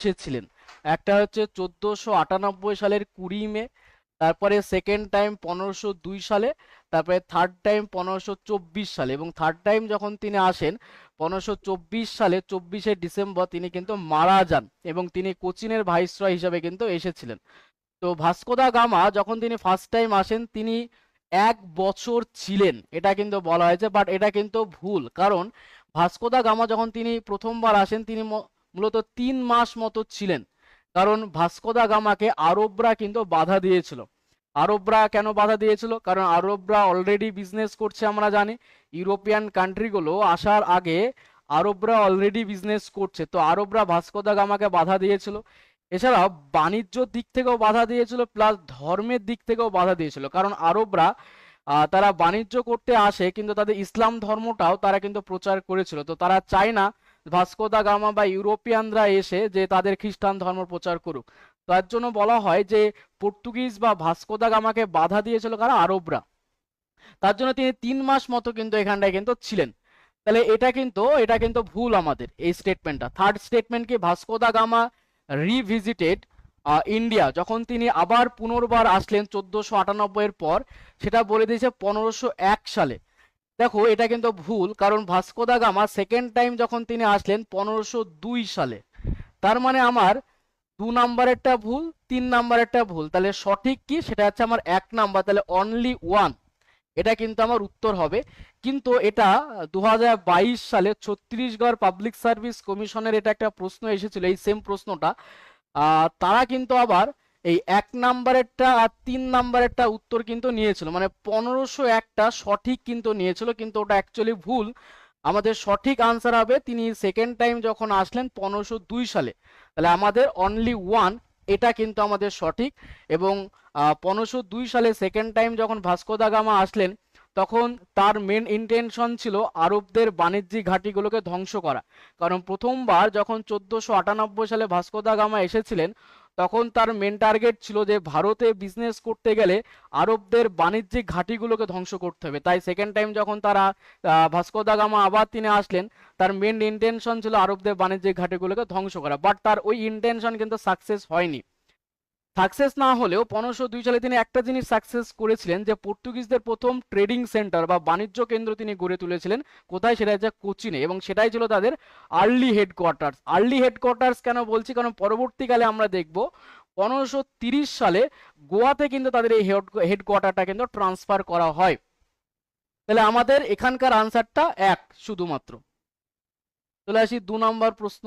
এসেছিলেন। একটা হচ্ছে 1498 সালের 20 মে, তারপরে সেকেন্ড টাইম 1502 সালে, তারপরে থার্ড টাইম 1524 সালে, এবং থার্ড টাইম যখন তিনি আসেন 1524 সালে 24শে ডিসেম্বর তিনি কিন্তু মারা যান, এবং তিনি কোচিনের ভাইসরয় হিসাবে কিন্তু এসেছিলেন। তো ভাস্কো দা গামা যখন তিনি ফার্স্ট টাইম আসেন তিনি 1 বছর ছিলেন, এটা কিন্তু বলা হয়েছে, বাট এটা কিন্তু ভুল। কারণ ভাস্কো দা গামা যখন তিনি প্রথমবার আসেন তিনি মূলত 3 মাস মতো ছিলেন। কারণ ভাস্কো দা গামাকে আরবরা কিন্তু বাধা দিয়েছিল। আরবরা কেন বাধা দিয়েছিল? কারণ আরবরা অলরেডি বিজনেস করছে, আমরা জানি ইউরোপিয়ান কান্ট্রিগুলো আসার আগে আরবরা অলরেডি বিজনেস করছে, তো আরবরা ভাস্কো দা গামাকে বাধা দিয়েছিল। এছাড়াও বাণিজ্য দিক থেকেও বাধা দিয়েছিল, প্লাস ধর্মের দিক থেকেও বাধা দিয়েছিল। কারণ আরবরা তারা বাণিজ্য করতে আসে, কিন্তু তাদের ইসলাম ধর্মটাও তারা কিন্তু প্রচার করেছিল। তো তারা চায় না ভাস্কো দা গামা বা ইউরোপিয়ানরা এসে যে তাদের খ্রিস্টান ধর্ম প্রচার করুক। তার জন্য বলা হয় যে পর্তুগিজ বা ভাস্কো দা গামাকে বাধা দিয়েছিল কারা? আরবরা। তার জন্য তিনি 3 মাস মতো কিন্তু এখানটায় কিন্তু ছিলেন। তাহলে এটা কিন্তু ভুল আমাদের এই স্টেটমেন্টটা। থার্ড স্টেটমেন্ট কি, ভাস্কো দা গামা রিভিজিটেড ইন্ডিয়া, যখন তিনি আবার পুনর্বার আসলেন 1498 এর পর, সেটা বলে দিয়েছে 1501 সালে। দেখো এটা কিন্তু ভুল, কারণ Vasco da Gama second time যখন তিনি আসলেন 1502 সালে। তার মানে আমার 2 নাম্বারেরটা ভুল, 3 নাম্বারেরটা ভুল। তাহলে সঠিক কি, সেটা হচ্ছে আমার 1 নাম্বার, তাহলে অনলি ওয়ান, এটা কিন্তু আমার উত্তর হবে। কিন্তু এটা 2022 সালে ছত্তিশগড় পাবলিক সার্ভিস কমিশনের এটা একটা প্রশ্ন এসেছিল, এই সেম প্রশ্নটা। তারা কিন্তু আবার এই 1 নাম্বারেরটা আর 3 নাম্বারেরটা উত্তর কিন্তু নিয়েছিল, মানে 1501টা সঠিক কিন্তু নিয়েছিল, কিন্তু ওটা অ্যাকচুয়ালি ভুল। আমাদের সঠিক আনসার হবে তিনি সেকেন্ড টাইম যখন আসলেন 1502 সালে। তাহলে আমাদের অনলি ওয়ান, এটা কিন্তু আমাদের সঠিক। এবং 1502 সালে সেকেন্ড টাইম যখন ভাস্কো দা গামা আসলেন, তখন তার মেন ইন্টেনশন ছিল আরবদের বাণিজ্যিক ঘাঁটিগুলোকে ধ্বংস করা। কারণ প্রথমবার যখন 1498 সালে ভাস্কো দা গামা এসেছিলেন, তখন তার মেন টার্গেট ছিল যে ভারতে বিজনেস করতে গেলে আরবদের বাণিজ্যিক ঘাঁটিগুলোকে ধ্বংস করতে হবে। তাই সেকেন্ড টাইম যখন তারা ভাস্কো দা গামা আবার তিনি আসলেন, তার মেন ইন্টেনশন ছিল আরবদের বাণিজ্যিক ঘাঁটিগুলোকে ধ্বংস করা, বাট তার ওই ইন্টেনশন কিন্তু সাকসেস হয়নি। সাকসেস না হলেও 1502 সালে তিনি একটা জিনিস সাকসেস করেছিলেন, যে পর্তুগিজদের প্রথম ট্রেডিং সেন্টার বা বাণিজ্য কেন্দ্র তিনি গড়ে তুলেছিলেন। কোথায়? সেটা হচ্ছে কোচিনে, এবং সেটাই ছিল তাদের আর্লি হেডকোয়ার্টার্স। আর্লি হেডকোয়ার্টার্স কেন বলছি? কারণ পরবর্তীকালে আমরা দেখব 1530 সালে গোয়াতে কিন্তু তাদের এই হেডকোয়ার্টারটা কিন্তু ট্রান্সফার করা হয়। তাহলে আমাদের এখানকার আনসারটা 1 শুধুমাত্র। চলে আসি 2 নম্বর প্রশ্ন,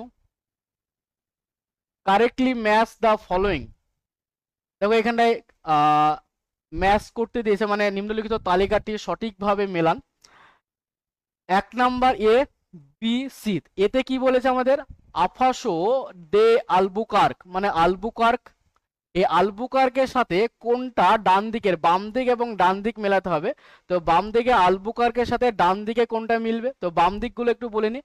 কারেক্টলি ম্যাচ দ্য ফলোইং। দেখো এখানটায় ম্যাচ করতে দিয়েছে, মানে নিম্নলিখিত তালিকাটি সঠিকভাবে মেলান। 1 নাম্বার এ, বি, সি। এতে কি বলেছে আমাদের? আফাসো দে আলবুকার্ক, মানে আলবুকার্ক। এই আলবুকার্কের সাথে কোনটা ডান দিকের, বাম দিক এবং ডান দিক মেলাতে হবে। তো বাম দিকে আলবুকার্কের সাথে ডান দিকে কোনটা মিলবে? তো বাম দিকগুলো একটু বলে নি।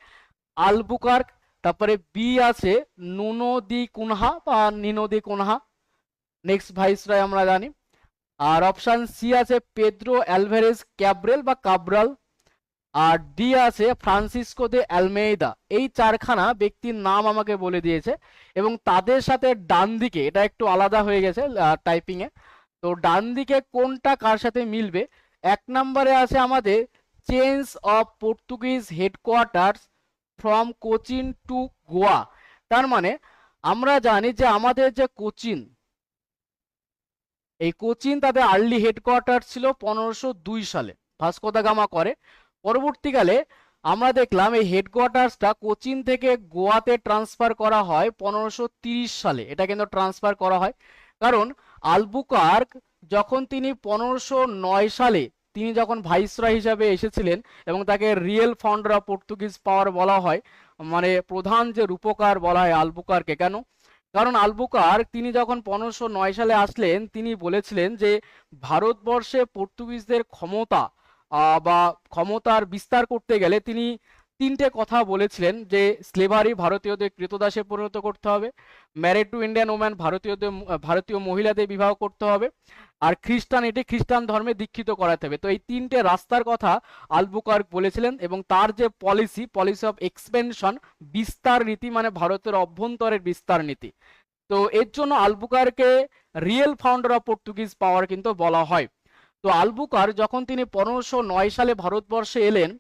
আলবুকার্ক, তারপরে বি আছে নুনো দি কুনহা বা নিনো দি কুনহা, নেক্সট ভাইসরয় আমরা জানি। আর অপশন সি আছে পেদ্রো অ্যালভারেজ ক্যাব্রেল বা কাব্রাল। আর ডি আছে ফ্রান্সিসকো দে অ্যালমেইদা। এই 4খানা ব্যক্তির নাম আমাকে বলে দিয়েছে, এবং তাদের সাথে ডান দিকে, এটা একটু আলাদা হয়ে গেছে টাইপিং এ, তো ডান দিকে কোনটা কার সাথে মিলবে? 1 নম্বরে আছে আমাদের change of Portuguese headquarters from Cochin to Goa. তার মানে আমরা জানি যে আমাদের যে কোচিন, এই কোচিন তাদের আর্লি হেডকোয়ার্টার ছিল 1502 সালে ভাস্কো দা গামা করে। পরবর্তীকালে আমরা দেখলাম এই হেডকোয়ার্টার্সটা কোচিন থেকে গোয়াতে ট্রান্সফার করা হয় 1530 সালে, এটা কিন্তু ট্রান্সফার করা হয়। কারণ আলবুকার্ক যখন তিনি 1509 সালে তিনি যখন ভাইসরয় হিসাবে এসেছিলেন, এবং তাকে রিয়েল ফাউন্ডার অফ পর্তুগিজ পাওয়ার বলা হয়, মানে প্রধান যে রূপকার বলা হয় আলবুকার্কে। কেন? কারণ আলবুকার্ক তিনি যখন 1509 সালে আসলেন, তিনি বলেছিলেন যে ভারতবর্ষে পর্তুগিজদের ক্ষমতা বা ক্ষমতার বিস্তার করতে গেলে তিনি তিনটে কথা বলেছিলেন যে স্লেভারি ভারতীয়দের ক্রীতদাসে পরিণত করতে হবে, ম্যারিড টু ইন্ডিয়ান ওম্যান ভারতীয় মহিলাদের বিবাহ করতে হবে, আর খ্রিস্টান ধর্মে দীক্ষিত করাতে হবে। তো এই তিনটে রাস্তার কথা আলবুকার্ক বলেছিলেন, এবং তার যে পলিসি অফ এক্সপেনশন, বিস্তার নীতি, মানে ভারতের অভ্যন্তরের বিস্তার নীতি। তো এর জন্য আলবুকারকে রিয়েল ফাউন্ডার অফ পর্তুগিজ পাওয়ার কিন্তু বলা হয়। তো আলবুকার যখন তিনি 1509 সালে ভারতবর্ষে এলেন,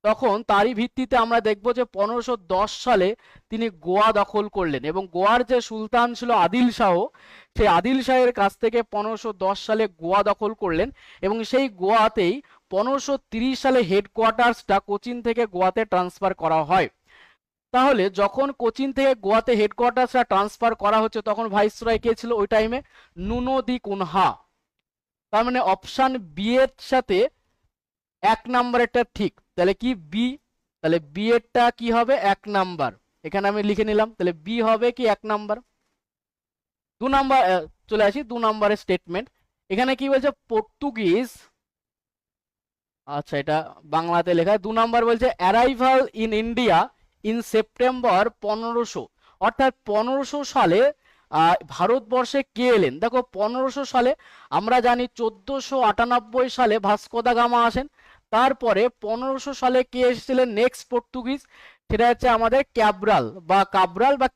তখন তারই ভিত্তিতে আমরা দেখব যে 1510 সালে তিনি গোয়া দখল করলেন, এবং গোয়ার যে সুলতান ছিল আদিল শাহ, সেই আদিল শাহের কাছ থেকে 1510 সালে গোয়া দখল করলেন, এবং সেই গোয়াতেই 1530 সালে হেডকোয়ার্টার্সটা কোচিন থেকে গোয়াতে ট্রান্সফার করা হয়। তাহলে যখন কোচিন থেকে গোয়াতে হেডকোয়ার্টার্সটা ট্রান্সফার করা হচ্ছে, তখন ভাইসরয় কে ছিল ওই টাইমে? নুনো দি কুনহা। তার মানে অপশন বি এর সাথে 1 নাম্বারেরটা ঠিক। তাহলে কি বি? তাহলে বি এরটা কি হবে? 1 নাম্বার। এখানে আমি লিখে নিলাম, তাহলে বি হবে কি 1 নাম্বার। 2 নাম্বার চলে আসি 2 নাম্বারের স্টেটমেন্ট। এখানে কি বলছে? পর্তুগিজ, আচ্ছা এটা বাংলাতে লেখা। 2 নাম্বার বলছে arrival in India in September 1500, অর্থাৎ 1500 সালে ভারতবর্ষে কে এলেন? দেখো 1500 সালে আমরা জানি 1498 সালে ভাস্কো দা গামা আসেন। তারপরে 1500 সালে কে এসেছিলেন নেক্সট পর্তুগিজ? সেটা হচ্ছে আমাদের ক্যাব্রাল বা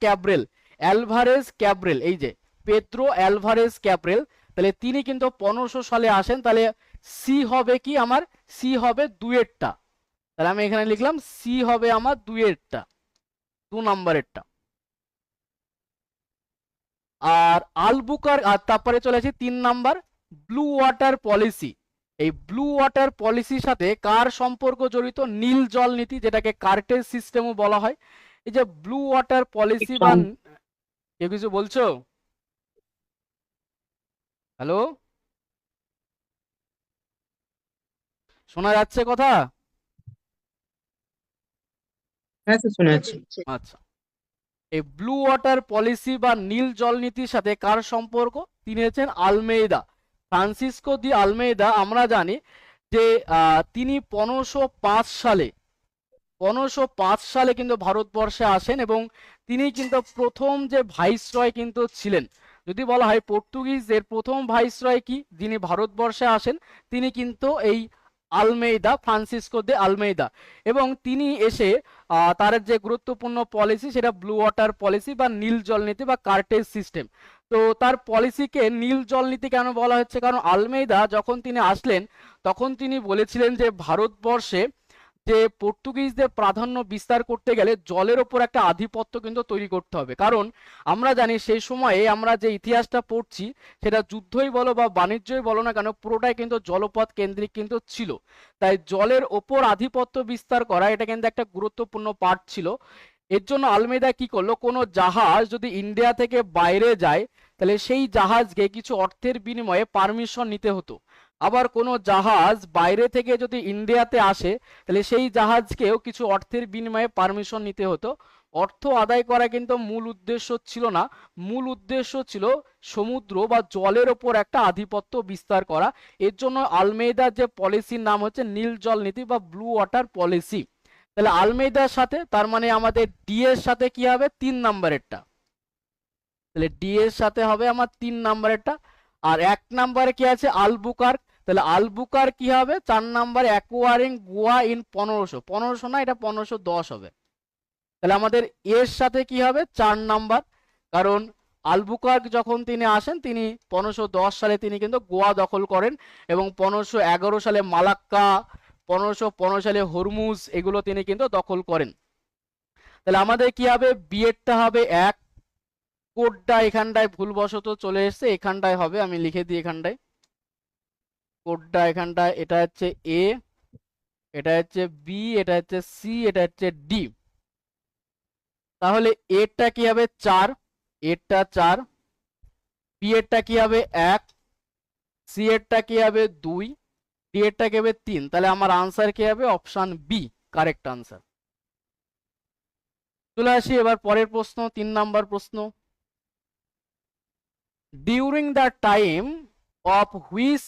ক্যাব্রেল, অ্যালভারেজ ক্যাব্রেল, এই যে পেদ্রো অ্যালভারেজ ক্যাব্রেল। তাহলে তিনি কিন্তু 1500 সালে আসেন। তাহলে সি হবে কি আমার? সি হবে 2-এরটা। তাহলে আমি এখানে লিখলাম সি হবে আমার 2-এরটা, 2 নাম্বারেরটা। আর তারপরে চলে আসি 3 নাম্বার, ব্লু ওয়াটার পলিসি। এই ব্লু ওয়াটার পলিসির সাথে কার সম্পর্ক জড়িত? নীল জল নীতি, যেটাকে কার্টেজ সিস্টেমও বলা হয়। এই যে ব্লু ওয়াটার পলিসি বা কেউ কিছু বলছো? হ্যালো, শোনা যাচ্ছে কথা? হ্যাঁ স্যার, শুনে যাচ্ছি। আচ্ছা, এই ব্লু ওয়াটার পলিসি বা নীল জল নীতির সাথে কার সম্পর্ক? তিনি হচ্ছেন আলমেইদা, ফ্রান্সিসকো দি আলমেইদা। আমরা জানি যে তিনি 1505 সালে কিন্তু ভারতবর্ষে আসেন, এবং তিনি কিন্তু প্রথম যে ভাইসরয় কিন্তু ছিলেন। যদি বলা হয় পর্তুগিজদের প্রথম ভাইসরয় কি যিনি ভারতবর্ষে আসেন, তিনি কিন্তু এই আলমেইদা, ফ্রান্সিসকো দে আলমেইদা। এবং তিনি এসে তার যে গুরুত্বপূর্ণ পলিসি, সেটা ব্লু ওয়াটার পলিসি বা নীল জল নীতি বা কার্টেজ সিস্টেম। তো তার পলিসিকে নীল জল নীতি কেন বলা হচ্ছে? কারণ আলমেইদা যখন তিনি আসলেন, তখন তিনি বলেছিলেন যে ভারতবর্ষে যে পর্তুগিজদের প্রাধান্য বিস্তার করতে গেলে জলের ওপর একটা আধিপত্য কিন্তু তৈরি করতে হবে। কারণ আমরা জানি সেই সময়ে আমরা যে ইতিহাসটা পড়ছি, সেটা যুদ্ধই বলো বা বাণিজ্যই বলো না কেন, পুরোটাই কিন্তু জলপথ কেন্দ্রিক কিন্তু ছিল। তাই জলের ওপর আধিপত্য বিস্তার করা এটা কিন্তু একটা গুরুত্বপূর্ণ পার্ট ছিল। এর জন্য আলমেদা কি করলো? কোনো জাহাজ যদি ইন্ডিয়া থেকে বাইরে যায়, তাহলে সেই জাহাজকে কিছু অর্থের বিনিময়ে পারমিশন নিতে হতো। আবার কোনো জাহাজ বাইরে থেকে যদি ইন্ডিয়াতে আসে, তাহলে সেই জাহাজকেও কিছু অর্থের বিনিময়ে পারমিশন নিতে হতো। অর্থ আদায় করা কিন্তু মূল উদ্দেশ্য ছিল না। মূল উদ্দেশ্য ছিল সমুদ্র বা জলের ওপর একটা আধিপত্য বিস্তার করা। এর জন্য আলমেইদার যে পলিসির নাম হচ্ছে নীল জল নীতি বা ব্লু ওয়াটার পলিসি। তাহলে আলমেইদার সাথে, তার মানে আমাদের ডি এর সাথে কি হবে? 3 নাম্বারেরটা। তাহলে ডি এর সাথে হবে আমার 3 নাম্বারেরটা। আর 1 নাম্বারে কি আছে? আলবুকার্ক। তাহলে আলবুকার্ক কি হবে? 4 নাম্বার, অ্যাকোয়ারিং গোয়া ইন 1500 না, এটা 1510 হবে। তাহলে আমাদের এর সাথে কি হবে? 4 নাম্বার। কারণ আলবুকার্ক যখন তিনি আসেন, তিনি 1510 সালে তিনি কিন্তু গোয়া দখল করেন, এবং 1511 সালে মালাক্কা, 1515 সালে হরমুজ, এগুলো তিনি কিন্তু দখল করেন। তাহলে আমাদের কি হবে? বিএডটা হবে 1। কোডটা এখানটায় ভুলবশত চলে এসেছে, এখানটায় হবে, আমি লিখে দিই এখানটায়। কোডটা এখানটায়, এটা হচ্ছে এ, এটা হচ্ছে বি, এটা হচ্ছে সি, এটা হচ্ছে ডি। তাহলে এরটা কি হবে? 4, এরটা 4, বি এরটা কি হবে? 1, সি এরটা কি হবে? 2, ডি এরটা কি হবে? 3। তাহলে আমার আনসার কি হবে? Option B correct answer. চলে আসি এবার পরের প্রশ্ন, 3 নাম্বার প্রশ্ন। During the time of which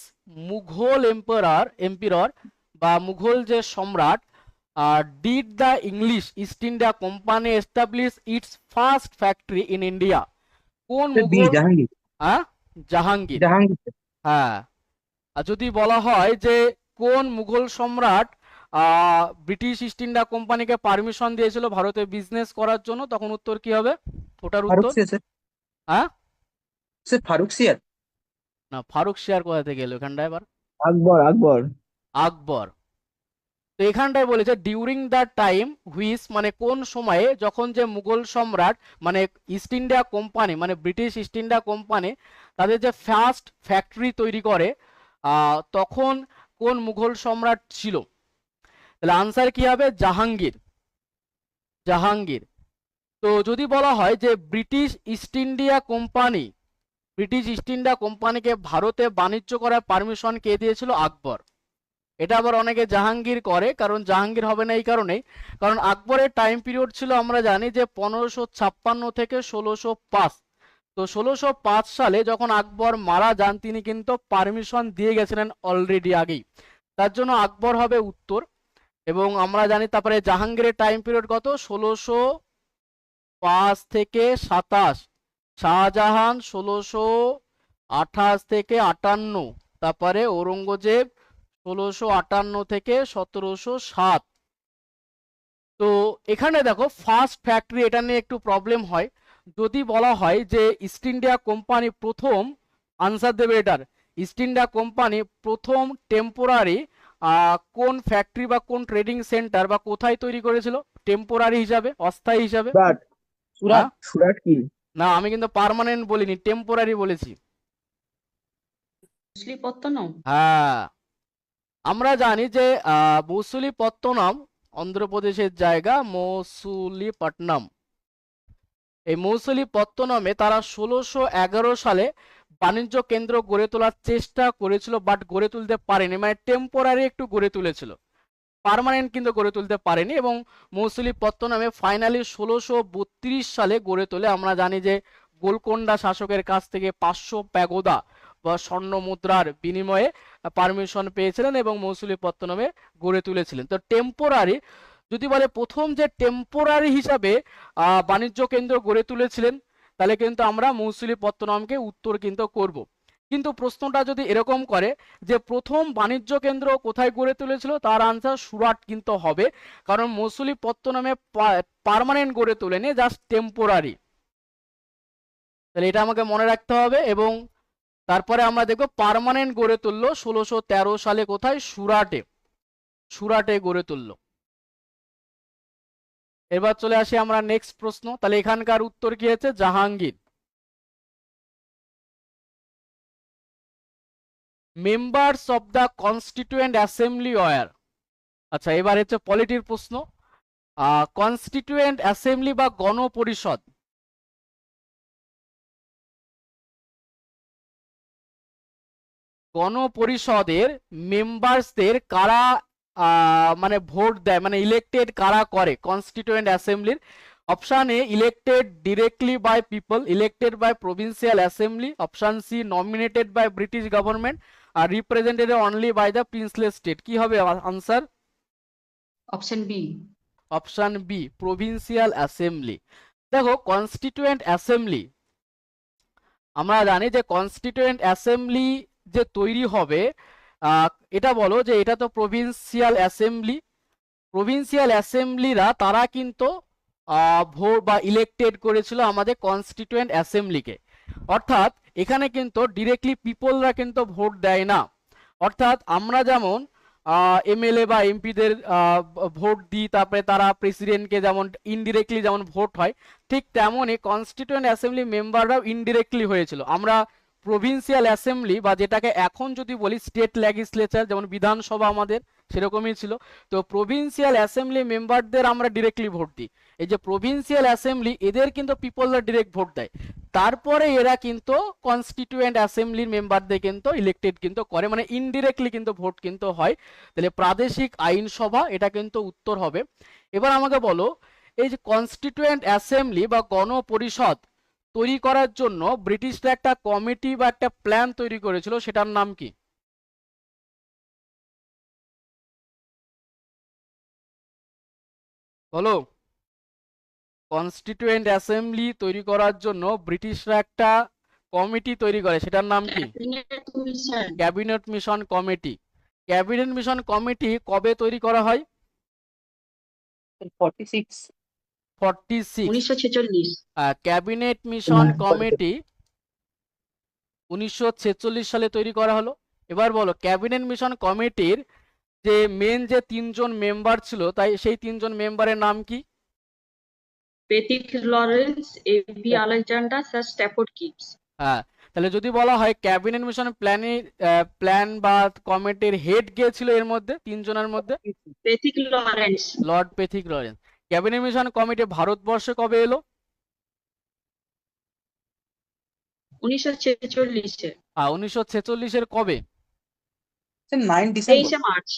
Mughal emperor বা মুঘল যে সম্রাট did the English East India company establish its first factory in India? কোন স্যার বি, মুঘল? জাহাঙ্গীর। হ্যাঁ, জাহাঙ্গীর। জাহাঙ্গীর স্যার। হ্যাঁ। আর যদি বলা হয় যে কোন মুঘল সম্রাট ব্রিটিশ ইস্ট ইন্ডিয়া কোম্পানিকে পারমিশন দিয়েছিল ভারতে বিজনেস করার জন্য, তখন উত্তর কি হবে ওটার ফারুক উত্তর? সিয়ার স্যার। হ্যাঁ, স্যার ফারুক সিয়ার। না, ফারুক শেয়ার কোথা থেকে এলো এখানটা এবার? আকবর আকবর। আকবর। তো এখানটায় বলেছে ডিউরিং দ্য টাইম হুইচ, মানে কোন সময়ে, যখন যে মুঘল সম্রাট মানে ইস্ট ইন্ডিয়া কোম্পানি মানে ব্রিটিশ ইস্ট ইন্ডিয়া কোম্পানি তাদের যে ফার্স্ট ফ্যাক্টরি তৈরি করে তখন কোন মুঘল সম্রাট ছিল? তাহলে আনসার কি হবে? জাহাঙ্গীর। জাহাঙ্গীর। তো যদি বলা হয় যে British east India company, British east India কোম্পানিকে ভারতে বাণিজ্য করার পারমিশন কে দিয়েছিল? আকবর। এটা আবার অনেকে জাহাঙ্গীর করে, কারণ জাহাঙ্গীর হবে না এই কারণেই, কারণ আকবরের টাইম পিরিয়ড ছিল আমরা জানি যে 1556 থেকে 1605। তো 1605 সালে যখন আকবর মারা যান তিনি কিন্তু পারমিশন দিয়ে গেছিলেন অলরেডি আগেই, তার জন্য আকবর হবে উত্তর। এবং আমরা জানি তারপরে জাহাঙ্গীরের টাইম পিরিয়ড কত? 1605 থেকে 27, শাহজাহান 1628 থেকে 58, তারপরে ঔরঙ্গজেব 1658 থেকে 1707। তো এখানে দেখো ফার্স্ট ফ্যাক্টরি, এটা নিয়ে একটু প্রবলেম হয়। যদি বলা হয় যে ইস্ট ইন্ডিয়া কোম্পানি প্রথম, আনসার দেবে এটার, ইস্ট ইন্ডিয়া কোম্পানি প্রথম টেম্পোরারি কোন ফ্যাক্টরি বা কোন ট্রেডিং সেন্টার বা কোথায় তৈরি করেছিল টেম্পোরারি হিসাবে, অস্থায়ী হিসাবে? সুরাট। হ্যাঁ? সুরাট কি? না, আমি কিন্তু পার্মানেন্ট বলিনি, টেম্পোরারি বলেছি। মছলিপত্তনম। হ্যাঁ, আমরা জানি যে মৌসুলিপত্তনম অন্ধ্রপ্রদেশের জায়গা, মৌসুলিপট্টনম। এই মৌসুলিপত্তনমে তারা 1611 সালে বাণিজ্য কেন্দ্র গড়ে তোলার চেষ্টা করেছিল, বাট গড়ে তুলতে পারেনি, মানে টেম্পোরারি একটু গড়ে তুলেছিল, পার্মানেন্ট কিন্তু গড়ে তুলতে পারেনি। এবং মৌসুলিপত্তনমে ফাইনালি 1632 সালে গড়ে তোলে। আমরা জানি যে গোলকোন্ডা শাসকের কাছ থেকে 500 প্যাগোদা বা স্বর্ণ মুদ্রার বিনিময়ে পারমিশন পেয়েছিলেন এবং মৌসুলিপত্তনমে গড়ে তুলেছিলেন। তো টেম্পোরারি যদি বলে প্রথম যে টেম্পোরারি হিসাবে বাণিজ্য কেন্দ্র গড়ে তুলেছিলেন, তাহলে কিন্তু আমরা মৌসুলিপত্তনমকে উত্তর কিন্তু করব। কিন্তু প্রশ্নটা যদি এরকম করে যে প্রথম বাণিজ্য কেন্দ্র কোথায় গড়ে তুলেছিল, তার আনসার সুরাট কিন্তু হবে, কারণ মৌসুলিপত্তনমে পার্মানেন্ট গড়ে তোলেনি, জাস্ট টেম্পোরারি। তাহলে এটা আমাকে মনে রাখতে হবে। এবং তারপরে আমরা দেখব পার্মানেন্ট গড়ে তুললো 1613 সালে, কোথায়? সুরাটে। সুরাটে গড়ে তুললো। এবার চলে আসি আমরা নেক্সট প্রশ্ন। তাহলে এখানকার উত্তর কি হচ্ছে? Jahangir. Members of the constituent assembly were. আচ্ছা, এবার হচ্ছে পলিটির প্রশ্ন। কনস্টিটিউয়েন্ট অ্যাসেম্বলি বা গণপরিষদ, গণপরিষদের মেম্বার্সদের কারা মানে ভোট দেয়, মানে ইলেক্টেড কারা করে কনস্টিটিউয়েন্ট অ্যাসেম্বলির? Option A elected directly by people, elected by provincial assembly. Option C nominated by British government, আর represented only by the princely state. কি হবে answer? Option B. Option B, provincial assembly. দেখো constituent assembly, আমরা জানি যে constituent assembly যে তৈরি হবে, এটা বলো যে এটা তো প্রভিন্সিয়াল অ্যাসেম্বলি, প্রভিন্সিয়াল অ্যাসেম্বলিরা তারা কিন্তু ভোট বা ইলেক্টেড করেছিল আমাদের কনস্টিটিউয়েন্ট অ্যাসেম্বলিকে। অর্থাৎ এখানে কিন্তু ডিরেক্টলি পিপলরা কিন্তু ভোট দেয় না। অর্থাৎ আমরা যেমন এমএলএ বা এমপিদের ভোট দিই, তারপরে তারা প্রেসিডেন্টকে যেমন ইনডিরেক্টলি যেমন ভোট হয়, ঠিক তেমনই কনস্টিটিউয়েন্ট অ্যাসেম্বলি মেম্বাররাও ইনডিরেক্টলি হয়েছিল। আমরা প্রভিন্সিয়াল অ্যাসেম্বলি বা যেটাকে এখন যদি বলি স্টেট লেজিসলেচার, যেমন বিধানসভা আমাদের সেরকমই ছিল, তো প্রভিন্সিয়াল অ্যাসেম্বলি মেম্বারদের আমরা ডিরেক্টলি ভোট দিই। এই যে প্রভিন্সিয়াল অ্যাসেম্বলি, এদের কিন্তু পিপলরা ডিরেক্ট ভোট দেয়, তারপরে এরা কিন্তু কনস্টিটিউয়েন্ট অ্যাসেম্বলির মেম্বারদের কিন্তু ইলেক্টেড কিন্তু করে, মানে ইনডিরেক্টলি কিন্তু ভোট কিন্তু হয়। তাহলে প্রাদেশিক আইনসভা এটা কিন্তু উত্তর হবে। এবার আমাকে বলো, এই যে কনস্টিটিউয়েন্ট অ্যাসেম্বলি বা গণপরিষদ তৈরি করার জন্য ব্রিটিশরা একটা কমিটি বা একটা প্ল্যান তৈরি করেছিল, সেটার নাম কি? বলো। কনস্টিটিউয়েন্ট অ্যাসেম্বলি তৈরি করার জন্য ব্রিটিশরা একটা কমিটি তৈরি করে, সেটার নাম কি? Cabinet mission cabinet mission committee. Cabinet mission committee কবে তৈরি করা হয়? 46 46। 1946 ক্যাবিনেট মিশন 49 কমিটি 1946 সালে তৈরি করা হলো। এবার বলো, ক্যাবিনেট মিশন কমিটির যে মেন যে তিনজন মেম্বার ছিল, তাই সেই তিনজন মেম্বারের নাম কি? Pethick Lawrence, A V Alexander, sir Stafford Cripps. হ্যাঁ, তাহলে যদি বলা হয় ক্যাবিনেট মিশন প্ল্যান বা কমিটির হেড কে ছিল এর মধ্যে, তিনজনের মধ্যে? Pethick Lawrence lord Pethick Lawrence. Cabinet mission committee ভারতবর্ষে কবে এলো? 1946 1946-এর কবে? 9 ডিসেম্বর 23 মার্চ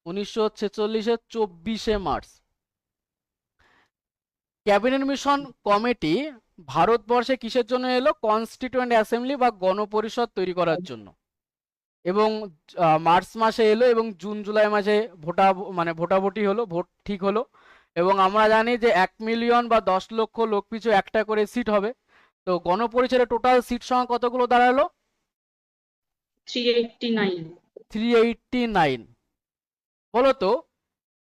1946-এর 24শে মার্চ। ক্যাবিনেট মিশন কমিটি ভারতবর্ষে কিসের জন্য এলো? কনস্টিটিউয়েন্ট অ্যাসেম্বলি বা গণপরিষদ তৈরি করার জন্য। এবং মার্চ মাসে এলো এবং জুন জুলাই মাসে ভোটাভুটি হলো, ভোট ঠিক হলো। এবং আমরা জানি যে 1 মিলিয়ন বা 10 লক্ষ লোক পিছু একটা করে সিট হবে। তো গণপরিষদের টোটাল সিট সংখ্যা কতগুলো দাঁড়ালো? 389 389। বলো তো,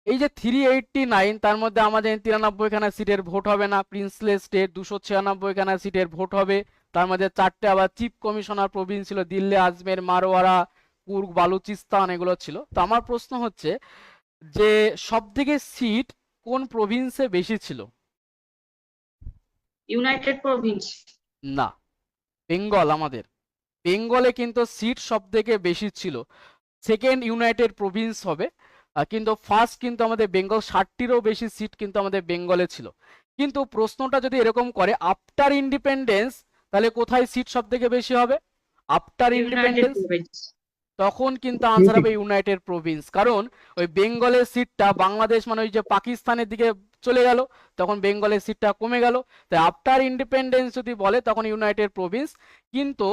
এই যে 389, তার মধ্যে আমাদের 93খানা সিটের ভোট হবে না, প্রিন্সলেস স্টেট 296খানা সিটের ভোট হবে। তার মধ্যে 4টে আবার চিফ কমিশনার প্রভিন্স ছিল, দিল্লি, আজমের, মারওয়াড়া, কুর্গ, বালুচিস্তান, এগুলো ছিল। তো আমার প্রশ্ন হচ্ছে যে সব থেকে সিট কোন প্রভিন্সে বেশি ছিল? United Province. না, বেঙ্গল। আমাদের বেঙ্গলে কিন্তু সিট সব থেকে বেশি ছিল। সেকেন্ড ইউনাইটেড প্রভিন্স হবে, কিন্তু ফার্স্ট কিন্তু আমাদের বেঙ্গল, 60টিরও বেশি সিট কিন্তু আমাদের বেঙ্গলে ছিল। কিন্তু প্রশ্নটা যদি এরকম করে আফটার ইন্ডিপেন্ডেন্স, তাহলে কোথায় সিট সব থেকে বেশি হবে? After United independence. প্রভিন্স। তখন কিন্তু আনসার হবে ইউনাইটেড প্রভিন্স, কারণ ওই বেঙ্গলের সিটটা বাংলাদেশ মানে ওই যে পাকিস্তানের দিকে চলে গেল, তখন বেঙ্গলের সিটটা কমে গেল। তাই আফটার ইন্ডিপেন্ডেন্স যদি বলে তখন ইউনাইটেড প্রভিন্স, কিন্তু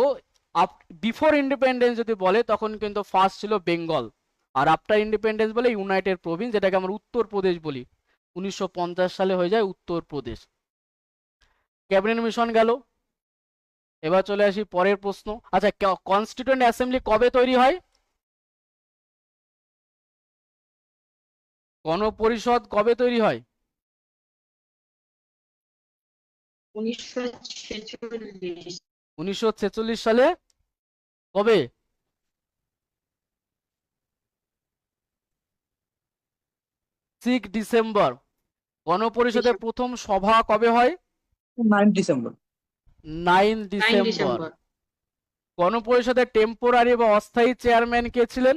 বিফোর ইন্ডিপেন্ডেন্স যদি বলে তখন কিন্তু ফার্স্ট ছিল বেঙ্গল, আর আফটার ইন্ডিপেন্ডেন্স বলে ইউনাইটেড প্রভিন্স, যেটাকে আমরা উত্তরপ্রদেশ বলি। 1950 সালে হয়ে যায় উত্তরপ্রদেশ। ক্যাবিনেট মিশন গেল। এবার চলে আসি পরের প্রশ্ন। আচ্ছা, কনস্টিটিউয়েন্ট অ্যাসেম্বলি কবে তৈরি হয়? গণপরিষদ কবে তৈরি হয়? 1946 1946 সালে। কবে? 6 ডিসেম্বর। গণপরিষদের প্রথম সভা কবে হয়? 9 ডিসেম্বর 9 9 ডিসেম্বর। ডিসেম্বর গণপরিষদের টেম্পোরারি বা অস্থায়ী চেয়ারম্যান কে ছিলেন?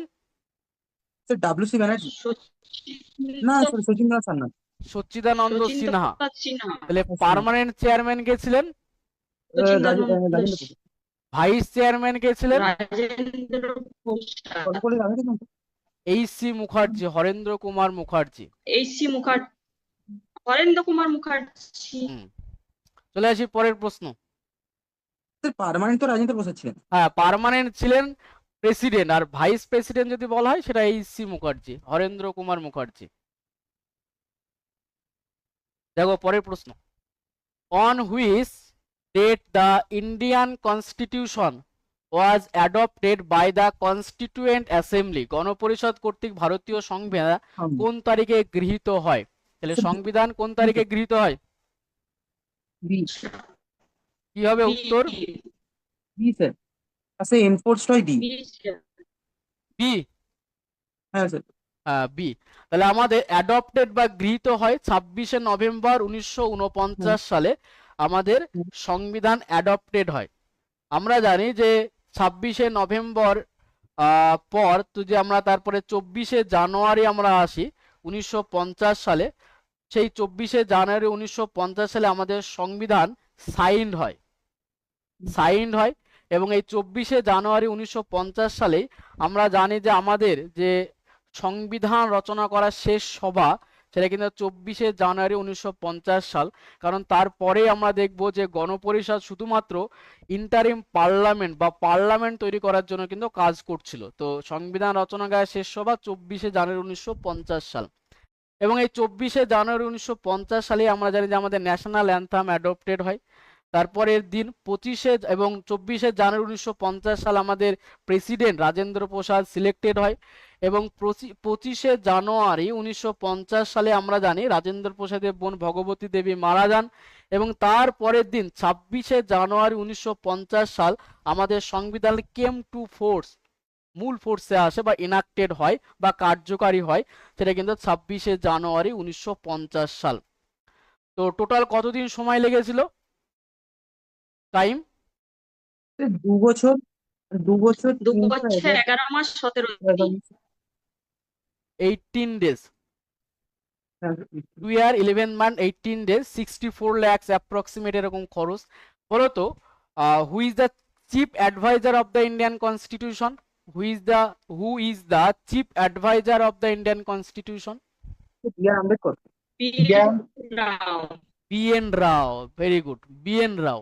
স্যার WC ব্যানার্জি না স্যার সচিন্দ্রনাথ সান্যাল সচ্চিদানন্দ সিনহা। সচিন্দ্রনাথ সিনহা। তাহলে পার্মানেন্ট চেয়ারম্যান কে ছিলেন? সচিন্দ্রনাথ রাজেন্দ্র ভাইস চেয়ারম্যান কে ছিলেন? রাজেন্দ্র প্রসাদ, প্রসাদ এইচ.সি. মুখার্জি, হরেন্দ্র কুমার মুখার্জি। এইচ.সি. মুখার্জি, হরেন্দ্র কুমার মুখার্জি। হুম, চলে আসি পরের প্রশ্ন। স্যার পার্মানেন্ট তো রাজেন্দ্র প্রসাদ ছিলেন। হ্যাঁ, পার্মানেন্ট ছিলেন প্রেসিডেন্ট, আর ভাইস প্রেসিডেন্ট যদি বলা হয় সেটা এইচ.সি. মুখার্জি, হরেন্দ্র কুমার মুখার্জি। দেখো পরের প্রশ্ন। On which date the Indian constitution was adopted by the constituent assembly? গণপরিষদ কর্তৃক ভারতীয় সংবিধান কোন তারিখে গৃহীত হয়? তাহলে সংবিধান কোন তারিখে গৃহীত হয়? কি হবে উত্তর? B sir. আচ্ছা এনফোর্সড হয় ডি। বি। হ্যাঁ স্যার। বি। তাহলে আমাদের অ্যাডপ্টেড বা গৃহীত হয় 26শে নভেম্বর 1949 সালে আমাদের সংবিধান অ্যাডপ্টেড হয়। আমরা জানি যে 26শে নভেম্বর পর যদি আমরা তারপরে 24শে জানুয়ারি আমরা আসি 1950 সালে, সেই 24শে জানুয়ারি 1950 সালে আমাদের সংবিধান সাইন্ড হয়। এবং এই 24শে জানুয়ারি 1950 সালে আমরা জানি যে আমাদের যে সংবিধান রচনা করার শেষ সভা, সেটা কিন্তু 24শে জানুয়ারি 1950 সাল। কারণ তারপরে আমরা দেখব যে গণপরিষদ শুধুমাত্র ইন্টারিম পার্লামেন্ট বা পার্লামেন্ট তৈরি করার জন্য কিন্তু কাজ করছিল। তো সংবিধান রচনাগারের শেষ সভা 24শে জানুয়ারি 1950 সাল। এবং এই 24শে জানুয়ারি 1950 সালে আমরা জানি যে আমাদের ন্যাশনাল অ্যান্থাম অ্যাডপ্টেড হয়। তারপরের দিন 24শে জানুয়ারি 1950 সাল আমাদের প্রেসিডেন্ট রাজেন্দ্র প্রসাদ সিলেক্টেড হয় এবং 25শে জানুয়ারি 1950 সালে আমরা জানি রাজেন্দ্র প্রসাদের বোন ভগবতী দেবী মারা যান এবং তার পরের দিন 26শে জানুয়ারি 1950 সাল আমাদের সংবিধান কেম টু ফোর্স, মূল ফোর্সে আসে বা ইনাক্টেড হয় বা কার্যকারী হয়, সেটা কিন্তু 26শে জানুয়ারি 1950 সাল। তো টোটাল কতদিন সময় লেগেছিল টাইম? 2 বছর, 2 বছর 2 বছর 11 মাস 17 দিন। 18 days, 2 year 11 month 18 days, 64 lakhs approximate এরকম খরচ। বলো তো who is the chief adviser of the Indian constitution? Who is the chief adviser of the Indian constitution? B R. Ambedkar. B N. Rao. B N Rao, very good, B N Rao.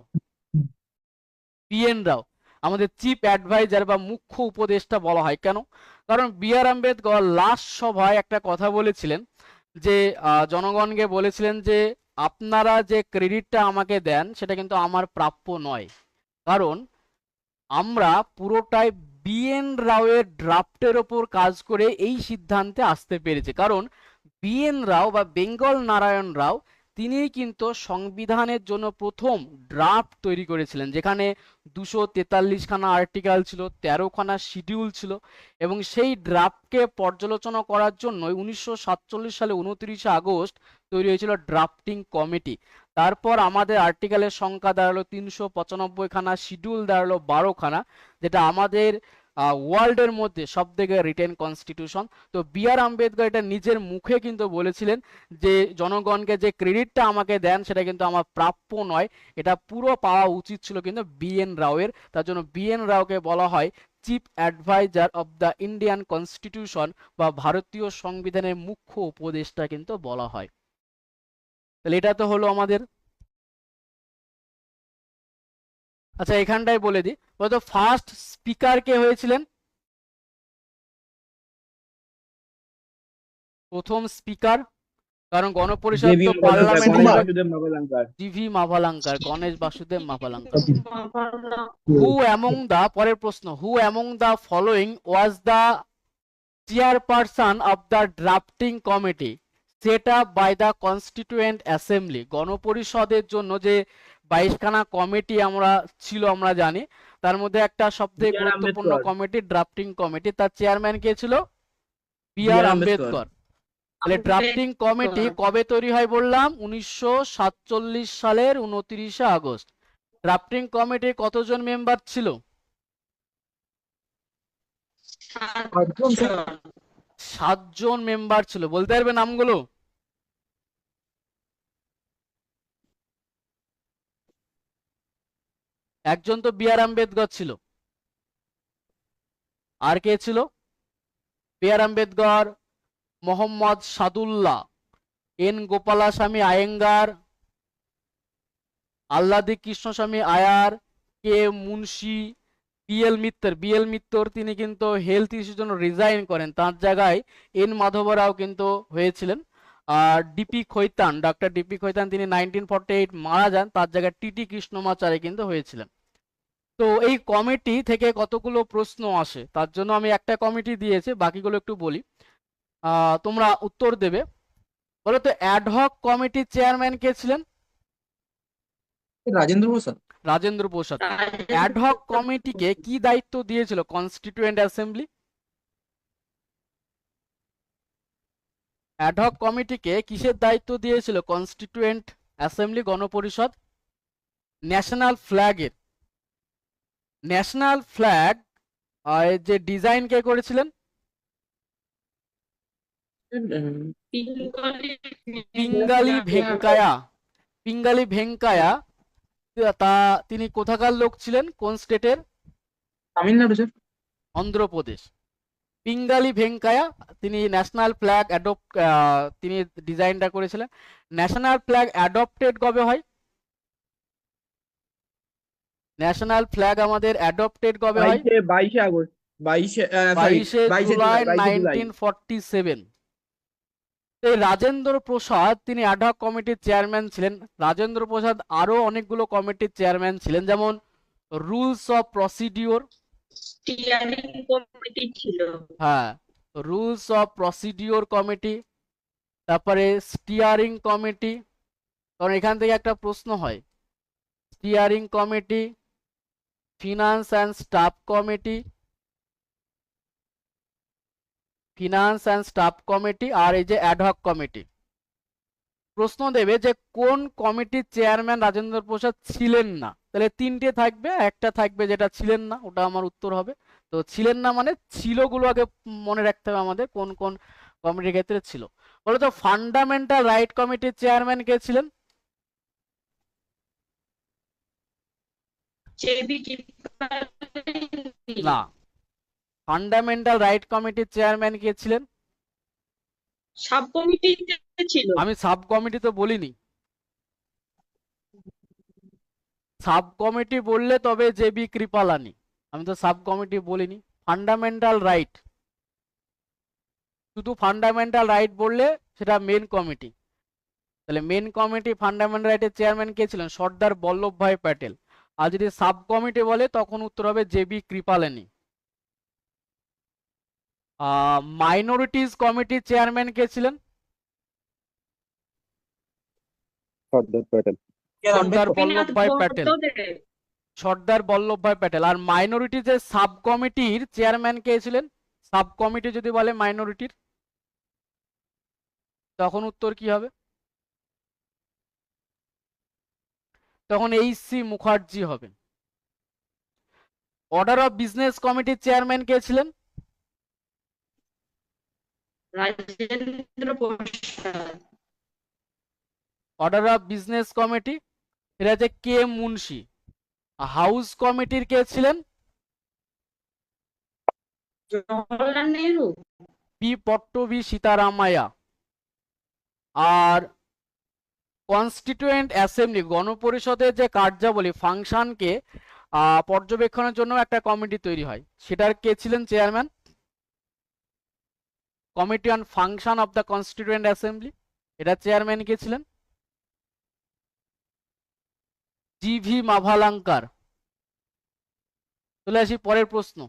B N Rao আমাদের chief adviser বা মুখ্য উপদেষ্টা বলা হয় কেন? কারণ বি.আর. আম্বেদকর লাস্ট সভায় একটা কথা বলেছিলেন যে জনগণকে বলেছিলেন যে আপনারা যে ক্রেডিটটা আমাকে দেন সেটা কিন্তু আমার প্রাপ্য নয়, কারণ আমরা পুরোটাই বিএন রাওয়ের ড্রাফটের ওপর কাজ করে এই সিদ্ধান্তে আসতে পেরেছি। কারণ বিএন রাও বা বেঙ্গল নারায়ণ রাও তিনি কিন্তু সংবিধানের জন্য প্রথম ড্রাফট তৈরি করেছিলেন, যেখানে 243খানা আর্টিকেল ছিল, 13খানা শিডিউল ছিল এবং সেই ড্রাফটকে পর্যালোচনা করার জন্য 1947 সালে 29শে আগস্ট তৈরি হয়েছিল ড্রাফটিং কমিটি। তারপর আমাদের আর্টিকেলের সংখ্যা দাঁড়ালো 395খানা, শিডিউল দাঁড়ালো 12খানা, যেটা আমাদের ওয়ার্ল্ডের মধ্যে সব থেকে রিটেন কনস্টিটিউশন। তো বি.আর. আম্বেদকর এটা নিজের মুখে কিন্তু বলেছিলেন যে জনগণকে যে ক্রেডিটটা আমাকে দেন সেটা কিন্তু আমার প্রাপ্য নয়, এটা পুরো পাওয়া উচিত ছিল কিন্তু বিএন রাওয়ের। তার জন্য বিএন রাওকে বলা হয় chief adviser of the Indian constitution বা ভারতীয় সংবিধানের মুখ্য উপদেষ্টা কিন্তু বলা হয়। তাহলে এটা তো হলো আমাদের। আচ্ছা এখানটায় বলে দিই, বলতো ফার্স্ট স্পিকার কে হয়েছিলেন? প্রথম স্পিকার, কারণ গণপরিষদ তো parliament G V Mavalankar, Ganesh Vasudev Mavalankar. Who among the, পরের প্রশ্ন, who among the following was the chairperson of the drafting committee set up by the constituent assembly? গণপরিষদের জন্য যে 22খানা কমিটি ছিল আমরা জানি, তার মধ্যে একটা সবথেকে গুরুত্বপূর্ণ কমিটি ড্রাফটিং কমিটি, তার চেয়ারম্যান কে ছিল? বি.আর. আম্বেদকর। তাহলে ড্রাফটিং কমিটি কবে তৈরি হয় বললাম? 1947 সালের 29শে আগস্ট। ড্রাফটিং কমিটির কতজন মেম্বার ছিল? 7জন মেম্বার ছিল। বলতে পারবে নামগুলো? একজন তো বি.আর. আম্বেদকর ছিল, আর কে ছিল? বি.আর. আম্বেদকর, মোহাম্মদ সাদুল্লাহ, এন গোপালাস্বামী আয়েঙ্গার, আল্লাদি কৃষ্ণস্বামী আয়ার, কে মুন্সি, বি.এল. মিত্তর তিনি কিন্তু হেলথ ইস্যুর জন্য রিজাইন করেন, তার জায়গায় এন মাধব রাও কিন্তু হয়েছিলেন। আর ডক্টর ডিপি খৈতান তিনি 1948 মারা যান, তার জায়গায় টিটি কৃষ্ণমাচারি কিন্তু হয়েছিলেন। তো এই কমিটি থেকে কতগুলো প্রশ্ন আসে, তার জন্য আমি একটা কমিটি দিয়েছি, বাকিগুলো একটু বলি, তোমরা উত্তর দেবে। বলো তো অ্যাডহক কমিটির চেয়ারম্যান কে ছিলেন? রাজেন্দ্র প্রসাদ। রাজেন্দ্র প্রসাদ। অ্যাডহক কমিটিকে কি দায়িত্ব দিয়েছিল কনস্টিটিউয়েন্ট অ্যাসেম্বলি? অ্যাডহক কমিটিকে কিসের দায়িত্ব দিয়েছিল কনস্টিটিউয়েন্ট অ্যাসেম্বলি, গণপরিষদ? ন্যাশনাল ফ্ল্যাগের। ন্যাশনাল ফ্ল্যাগ যে ডিজাইন কে করেছিলেন? পিঙ্গালি ভেঙ্কায়া। পিঙ্গালি ভেঙ্কায়া তিনি কোথাকার লোক ছিলেন, কোন স্টেটের? তামিলনাড়ু স্যার। অন্ধ্রপ্রদেশ। পিঙ্গালি ভেঙ্কায়া তিনি ন্যাশনাল ফ্ল্যাগ তিনি ডিজাইনটা করেছিলেন। ন্যাশনাল ফ্ল্যাগ অ্যাডপ্টেড কবে হয়? ন্যাশনাল ফ্ল্যাগ আমাদের অ্যাডপ্টেড কবে হয়? 22শে আগস্ট, 22শে জুলাই 1947। এই রাজেন্দ্র প্রসাদ তিনি অ্যাডহক কমিটির চেয়ারম্যান ছিলেন। রাজেন্দ্র প্রসাদ আরো অনেকগুলো কমিটির চেয়ারম্যান ছিলেন, যেমন rules of procedure, steering committee ছিল। হ্যাঁ, রুলস অফ প্রসিডিওর কমিটি, তারপরে স্টিয়ারিং কমিটি, কারণ এখান থেকে একটা প্রশ্ন হয়, steering committee, finance and staff committee, finance and staff committee, আর এই যে অ্যাডহক কমিটি। প্রশ্ন দেবে যে কোন কমিটির চেয়ারম্যান রাজেন্দ্র প্রসাদ ছিলেন না, তাহলে তিনটে থাকবে, একটা থাকবে যেটা ছিলেন না, ওটা আমার উত্তর হবে। তো ছিলেন না মানে ছিল গুলো আগে মনে রাখতে হবে আমাদের, কোন কোন কমিটির ক্ষেত্রে ছিল। বলো তো ফান্ডামেন্টাল রাইট কমিটির চেয়ারম্যান কে ছিলেন? জেবি না, ফান্ডামেন্টাল রাইট কমিটির চেয়ারম্যান কে ছিলেন? সাব কমিটিতে ছিল। আমি সাব কমিটি তো বলিনি, সাব কমিটি বললে তবে জেবি কৃপালানি, আমি তো সাব কমিটি বলিনি। ফান্ডামেন্টাল রাইট, শুধু ফান্ডামেন্টাল রাইট বললে সেটা মেন কমিটি। তাহলে মেন কমিটি ফান্ডামেন্টাল রাইটের চেয়ারম্যান কে ছিলেন? সর্দার বল্লভভাই প্যাটেল। আর যদি সাব কমিটি বলে তখন উত্তর হবে জেবি কৃপালানি। মাইনরিটিজ কমিটির চেয়ারম্যান কে ছিলেন? সর্দার প্যাটেল। সর্দার গোপীনাথ বল্লভভাই প্যাটেল, বরদলৈ। সর্দার বল্লভভাই প্যাটেল। আর মাইনরিটিজের সাব কমিটির চেয়ারম্যান কে ছিলেন? সাব কমিটি যদি বলে মাইনরিটির, তখন উত্তর কি হবে? তখন এইচ.সি. মুখার্জি হবে। অর্ডার অফ বিজনেস কমিটির চেয়ারম্যান কে ছিলেন? Rajendra Prasad. Order of business committee, এটা হচ্ছে কে মুন্সি। হাউস কমিটির কে ছিলেন? জওহরলাল নেহরু। পি পট্টবি সীতারামাইয়া। আর কনস্টিটিউয়েন্ট অ্যাসেম্বলি, গণপরিষদের যে কার্যাবলী ফাংশনকে পর্যবেক্ষণের জন্য একটা কমিটি তৈরি হয়, সেটার কে ছিলেন chairman? Committee on function of the constituent assembly, এটা চেয়ারম্যান কে ছিলেন? জি.ভি. মাভালাঙ্কার। চলে আসি পরের প্রশ্ন।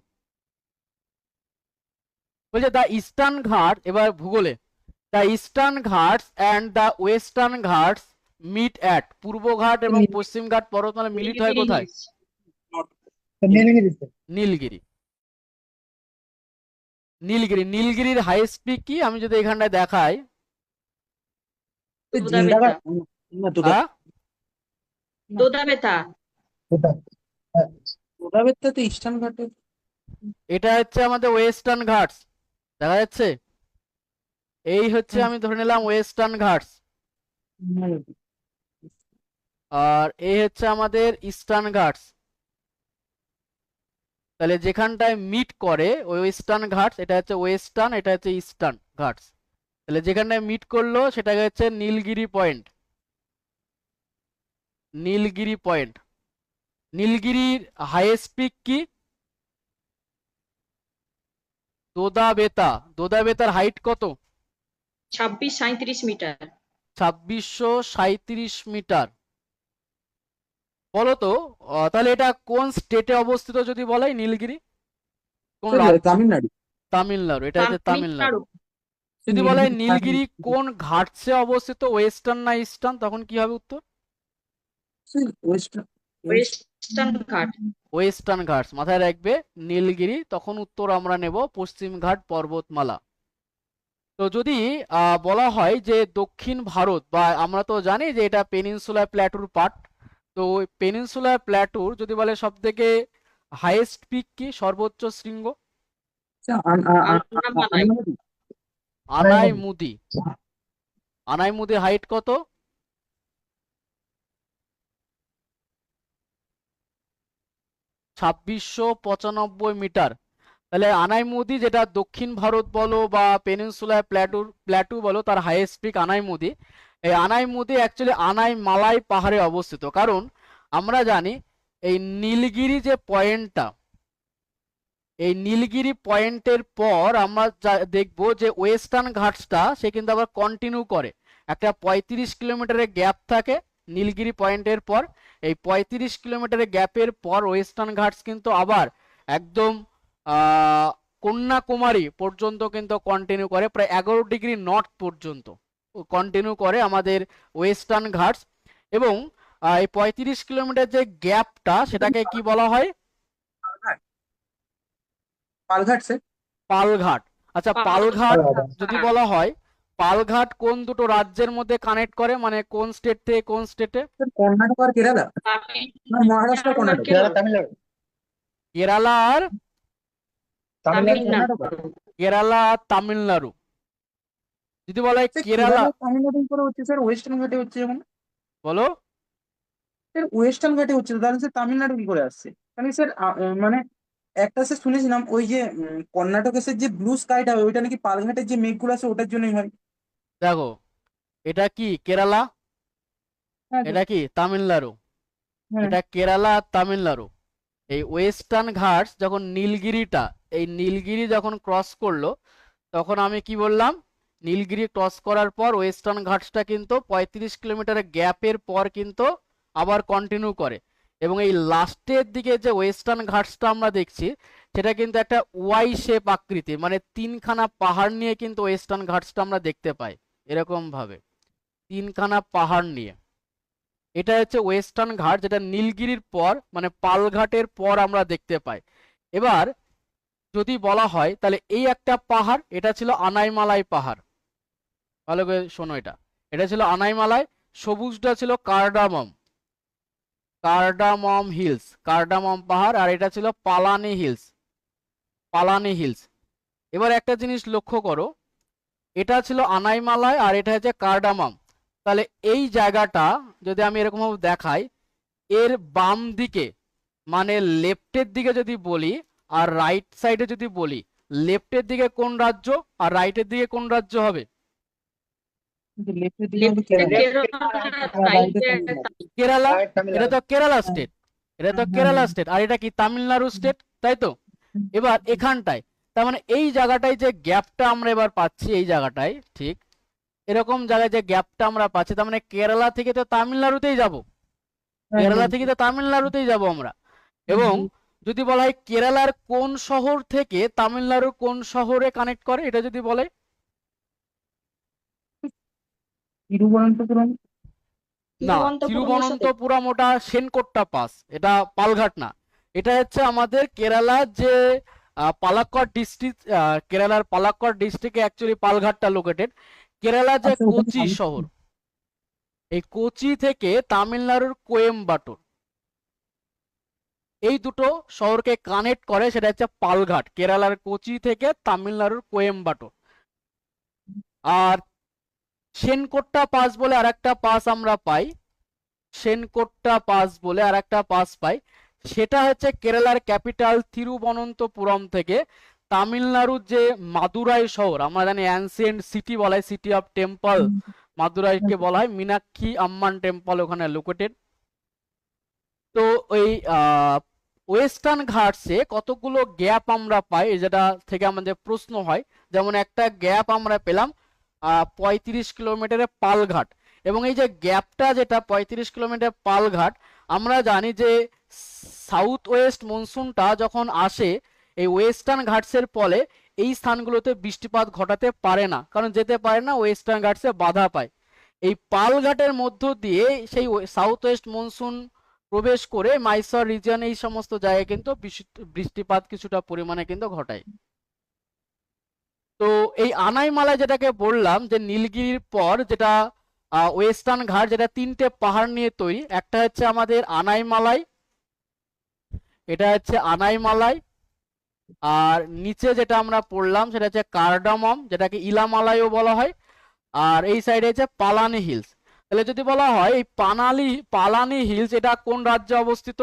বলছে দ্য ইস্টার্ন ঘাট, এবার ভূগোলে, the eastern Ghats and the western Ghats meet at, পূর্ব ঘাট এবং পশ্চিম ঘাট পর্বতমালা মিলিত হয় কোথায়? নীলগিরি স্যার। নীলগিরি। নীলগিরি, নীলগিরির হাইয়েস্ট পিক কি আমি যদি এখানটায় দেখাই? দোদাবেতা। হ্যাঁ, দোদাবেতা। দোদাবেত্তা তো ইস্টার্ন ঘাটে। এটা হচ্ছে আমাদের ওয়েস্টার্ন ঘাটস, দেখা যাচ্ছে? এই হচ্ছে আমি ধরে নিলাম ওয়েস্টার্ন ঘাটস, আর এই হচ্ছে আমাদের ইস্টার্ন ঘাটস। তাহলে যেখানটায় মিট করে ওই ওয়েস্টার্ন ঘাটস, এটা হচ্ছে ওয়েস্টার্ন, এটা হচ্ছে ইস্টার্ন ঘাটস। তাহলে যেখানটায় মিট করলো সেটাকে হচ্ছে নীলগিরি পয়েন্ট। নীলগিরি পয়েন্ট। নীলগিরির হাইয়েস্ট পিক কি? দোদাবেতা। দোদাবেতার হাইট কত? 2637 মিটার। 2637 মিটার। বলো তো তাহলে এটা কোন স্টেটে অবস্থিত যদি বলাই নীলগিরি? কোন রাজ্য? তামিলনাড়ু। তামিলনাড়ু, এটা হচ্ছে তামিলনাড়ু। তামিলনাড়ু। যদি বলে নীলগিরি কোন ঘাটসে অবস্থিত, ওয়েস্টার্ন না ইস্টার্ন, তখন কি হবে উত্তর? ওয়েস্টার্ন ঘাট। ওয়েস্টার্ন ঘাটস মাথায় রাখবে, নীলগিরি, তখন উত্তর আমরা নেব পশ্চিম ঘাট পর্বতমালা। তো যদি বলা হয় যে দক্ষিণ ভারত, বা আমরা তো জানি যে এটা পেনিনসুলার প্ল্যাটুর পার্ট, তো পেনিনসুলার প্ল্যাটুর যদি বলে সব থেকে হাইয়েস্ট পিক কি, সর্বোচ্চ শৃঙ্গ? আনাইমুদি। আনাইমুদির হাইট কত? 2695 মিটার। তাহলে আনাইমুদি, যেটা দক্ষিণ ভারত বলো বা পেনিনসুলার প্ল্যাটু বলো, তার হাইয়েস্ট পিক আনাইমুদি। এই আনাইমুদি অ্যাকচুয়ালি আনাইমালাই পাহাড়ে অবস্থিত। কারণ আমরা জানি এই নীলগিরি যে পয়েন্টটা, এই নীলগিরি পয়েন্টের পর আমরা দেখবো যে ওয়েস্টার্ন ঘাটসটা সে কিন্তু আবার কন্টিনিউ করে, একটা 35 কিলোমিটারের গ্যাপ থাকে নীলগিরি পয়েন্টের পর। এই 35 কিলোমিটারের গ্যাপের পর ওয়েস্টার্ন ঘাটস কিন্তু আবার একদম কন্যাকুমারী পর্যন্ত কিন্তু কন্টিনিউ করে, প্রায় 11 ডিগ্রি নর্থ পর্যন্ত কন্টিনিউ করে আমাদের ওয়েস্টার্ন ঘাটস। এবং এই 35 কিলোমিটার যে গ্যাপটা সেটাকে কি বলা হয়? পালঘাট। পালঘাট স্যার। পালঘাট। আচ্ছা, পালঘাট যদি বলা হয়, পালঘাট কোন দুটো রাজ্যের মধ্যে কানেক্ট করে, মানে কোন স্টেট থেকে কোন স্টেটে? স্যার কর্ণাটক আর কেরালা, না মহারাষ্ট্র কর্ণাটক। তামিলনাড়ু কেরালা আর কর্ণাটক। কেরালা আর তামিলনাড়ু। যদি বলা হয় স্যার কেরালা, কেরালা তামিলনাড়ু করে হচ্ছে স্যার, ওয়েস্টার্ন ঘাটে হচ্ছে যেমন। বলো। স্যার ওয়েস্টার্ন ঘাটে হচ্ছে তো, তাহলে স্যার তামিলনাড়ু কি করে আসছে? মানে স্যার মানে একটা স্যার শুনেছিলাম ওই যে কর্ণাটকের স্যার যে ব্লু স্কাইটা হয় ওইটা নাকি পালঘাটের যে মেঘগুলো আছে ওটার জন্যই হয়। দেখো, এটা কি কেরালা, হ্যাঁ স্যার। এটা কি তামিলনাড়ু, হ্যাঁ। এটা কেরালা আর তামিলনাড়ু। এই ওয়েস্টার্ন ঘাটস যখন নীলগিরিটা, এই নীলগিরি যখন ক্রস করলো, তখন আমি কি বললাম, নীলগিরি ক্রস করার পর ওয়েস্টার্ন ঘাটসটা কিন্তু 35 কিলোমিটারের গ্যাপের পর কিন্তু আবার কন্টিনিউ করে। এবং এই লাস্টের দিকে যে ওয়েস্টার্ন ঘাটসটা আমরা দেখছি সেটা কিন্তু একটা ওয়াই শেপ আকৃতি, মানে তিনখানা পাহাড় নিয়ে কিন্তু ওয়েস্টার্ন ঘাটসটা আমরা দেখতে পাই এরকম ভাবে, তিনখানা পাহাড় নিয়ে। এটা হচ্ছে ওয়েস্টার্ন ঘাট, যেটা নীলগিরির পর মানে পালঘাটের পর আমরা দেখতে পাই। এবার যদি বলা হয় তাহলে এই একটা পাহাড়, এটা ছিল আনাইমালাই পাহাড়, ভালো করে শোনো, এটা ছিল আনাইমালাই, সবুজটা ছিল কার্ডামম, কার্ডামম হিলস, কার্ডামম পাহাড়, আর এটা ছিল পালানি হিলস, পালানি হিলস। এবার একটা জিনিস লক্ষ্য করো, এটা ছিল আনাইমালাই আর এটা হচ্ছে কার্ডামম। তাহলে এই জায়গাটা যদি আমি এরকম ভাবে দেখাই, এর বাম দিকে মানে লেফটের দিকে যদি বলি আর রাইট সাইডে যদি বলি, লেফটের দিকে কোন রাজ্য আর রাইটের দিকে কোন রাজ্য হবে? কিন্তু লেফটের দিকে হবে কেরালা, কেরালা। এটা তো কেরালা হ্যাঁ। স্টেট, এটা তো কেরালা স্টেট, আর এটা কি তামিলনাড়ু স্টেট, তাই তো? এবার এখানটায় তার মানে এই জায়গাটায় যে গ্যাপটা আমরা এবার পাচ্ছি, এই জায়গাটায় ঠিক এরকম জায়গায় যে গ্যাপটা আমরা পাচ্ছি, তার মানে কেরালা থেকে তো তামিলনাড়ুতেই যাব, কেরালা থেকে তো তামিলনাড়ুতেই যাব আমরা। এবং যদি বলা হয় কেরালার কোন শহর থেকে তামিলনাড়ুর কোন শহরে কানেক্ট করে, এটা যদি বলে, তিরুবনন্তপুরম। না, তিরুবনন্তপুরমের সাথে তিরুবনন্তপুরম ওটা সেনকোট্টা পাস, এটা পালঘাট না। এটা হচ্ছে আমাদের কেরালার যে পালাক্কড় ডিস্ট্রিক্ট, কেরালার পালাক্কড় ডিস্ট্রিক্টে অ্যাকচুয়ালি পালঘাটটা লোকেটেড। কেরালা যে আচ্ছা, ওটা তো কোচি সাউথ। শহর, এই কোচি থেকে তামিলনাড়ুর কোয়েম্বাটোর, এই দুটো শহরকে কানেক্ট করে, সেটা হচ্ছে পালঘাট, কেরালার কোচি থেকে তামিলনাড়ুর কোয়েম্বাটোর। আর সেনকোট্টা পাস বলে আরেকটা পাস আমরা পাই, সেনকোট্টা পাস বলে আরেকটা পাস পাই, সেটা হচ্ছে কেরালার ক্যাপিটাল তিরুবনন্তপুরম থেকে তামিলনাড়ুর যে মাদুরাই শহর, আমরা জানি অ্যানসিয়েন্ট সিটি বলা হয়, সিটি অফ টেম্পল মাদুরাইকে বলা হয়, মীনাক্ষী আম্মান টেম্পল ওখানে লোকেটেড। তো ওই ওয়েস্টার্ন ঘাটসে কতগুলো গ্যাপ আমরা পাই, যেটা থেকে আমাদের প্রশ্ন হয়। যেমন একটা গ্যাপ আমরা পেলাম 35 কিলোমিটারের পালঘাট, এবং এই যে গ্যাপটা যেটা 35 কিলোমিটার পালঘাট, আমরা জানি যে সাউথ ওয়েস্ট মনসুনটা যখন আসে এই ওয়েস্টার্ন ঘাটসের ফলে এই স্থানগুলোতে বৃষ্টিপাত ঘটাতে পারে না, কারণ যেতে পারে না, ওয়েস্টার্ন ঘাটসে বাধা পায়। এই পালঘাটের মধ্য দিয়ে সেই সাউথ ওয়েস্ট মনসুন প্রবেশ করে মাইসর রিজিয়ন, এই সমস্ত জায়গায় কিন্তু বৃষ্টিপাত কিছুটা পরিমাণে কিন্তু ঘটায়। তো এই আনাইমালা যেটাকে বললাম যে নীলগিরির পর যেটা ওয়েস্টার্ন ঘাট, যেটা তিনটে পাহাড় নিয়ে তৈরি, একটা হচ্ছে আমাদের আনাইমালাই, এটা হচ্ছে আনাইমালাই, আর নিচে যেটা আমরা পড়লাম সেটা হচ্ছে কার্ডামম, যেটাকে ইলামালাইও বলা হয়, আর এই সাইডে হচ্ছে পালানি হিলস। তাহলে যদি বলা হয় এই পালানি হিলস এটা কোন রাজ্যে অবস্থিত?